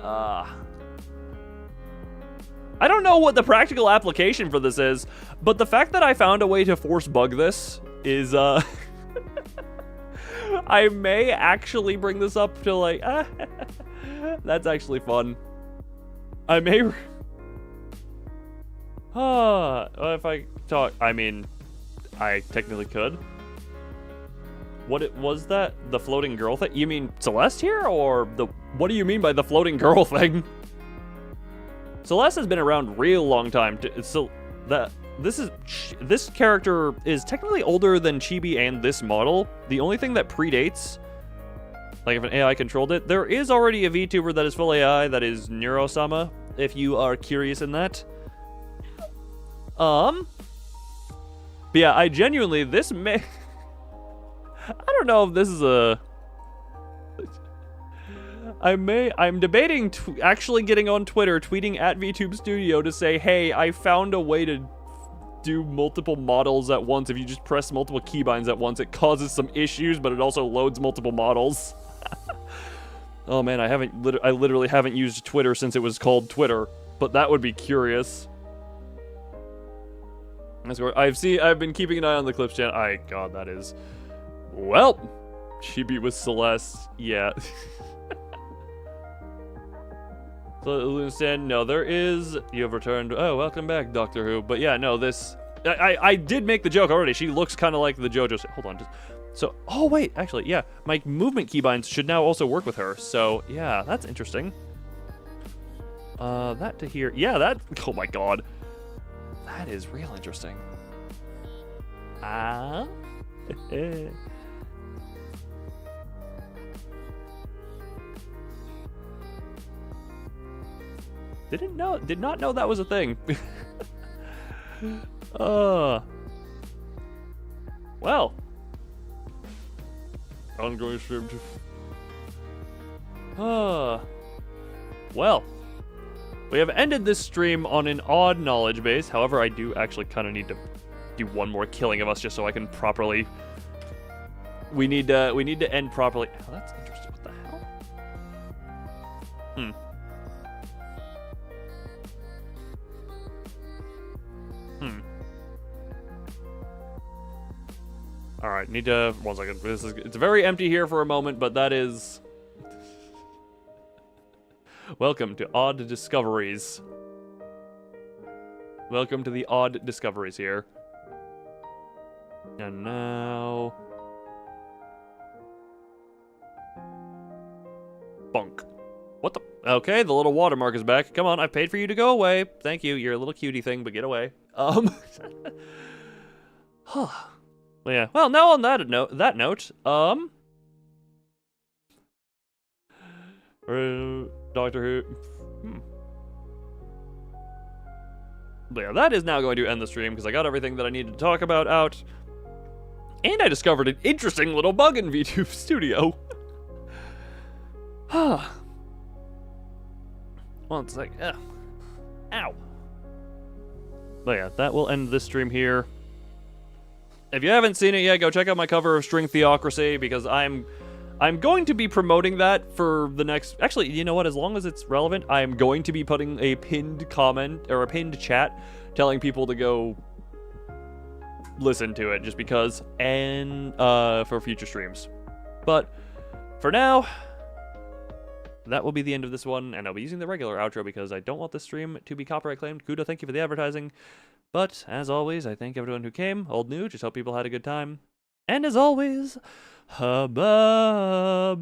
I don't know what the practical application for this is, but the fact that I found a way to force bug this is, I may actually bring this up to, like, that's actually fun. I may... if I talk... I mean, I technically could. What was that? The floating girl thing? You mean Celeste here, or the... what do you mean by the floating girl thing? Celeste has been around a real long time. So that this character is technically older than Chibi and this model. The only thing that predates, like if an AI controlled it, there is already a VTuber that is full AI that is Neurosama, if you are curious in that. But yeah, I genuinely, this may... I don't know if this is a... I'm debating actually getting on Twitter, tweeting at VTube Studio to say, hey, I found a way to do multiple models at once. If you just press multiple keybinds at once, it causes some issues, but it also loads multiple models. Oh man, I literally haven't used Twitter since it was called Twitter, but that would be curious. I've been keeping an eye on the Clips channel. God, that is... well, Chibi with Celeste, yeah. So, Lucian, no, there is... you have returned... oh, welcome back, Doctor Who. But yeah, no, this... I did make the joke already. She looks kind of like the JoJo... hold on, just... so... oh, wait, actually, yeah. My movement keybinds should now also work with her. So, yeah, that's interesting. That to here... yeah, that... oh my god. That is real interesting. Did not know that was a thing. Well. Ongoing stream. Well. We have ended this stream on an odd knowledge base. However, I do actually kind of need to do one more killing of us just so I can properly... We need to end properly. Oh, that's interesting. What the hell? Alright, need to... One second. It's very empty here for a moment, but that is... Welcome to Odd Discoveries. Welcome to the Odd Discoveries here. And now... Bunk. What the... Okay, the little watermark is back. Come on, I paid for you to go away. Thank you, you're a little cutie thing, but get away. Huh. Yeah. Well, now on that note, Doctor Who. But yeah, that is now going to end the stream because I got everything that I needed to talk about out, and I discovered an interesting little bug in VTube Studio. Well, it's like, ow. But yeah, that will end this stream here. If you haven't seen it yet, go check out my cover of String Theocracy, because I'm going to be promoting that for the next... Actually, you know what? As long as it's relevant, I am going to be putting a pinned comment, or a pinned chat, telling people to go listen to it, just because, and for future streams. But, for now, that will be the end of this one, and I'll be using the regular outro because I don't want this stream to be copyright claimed. Kudo, thank you for the advertising. But, as always, I thank everyone who came, old, new, just hope people had a good time. And as always, bye-bye.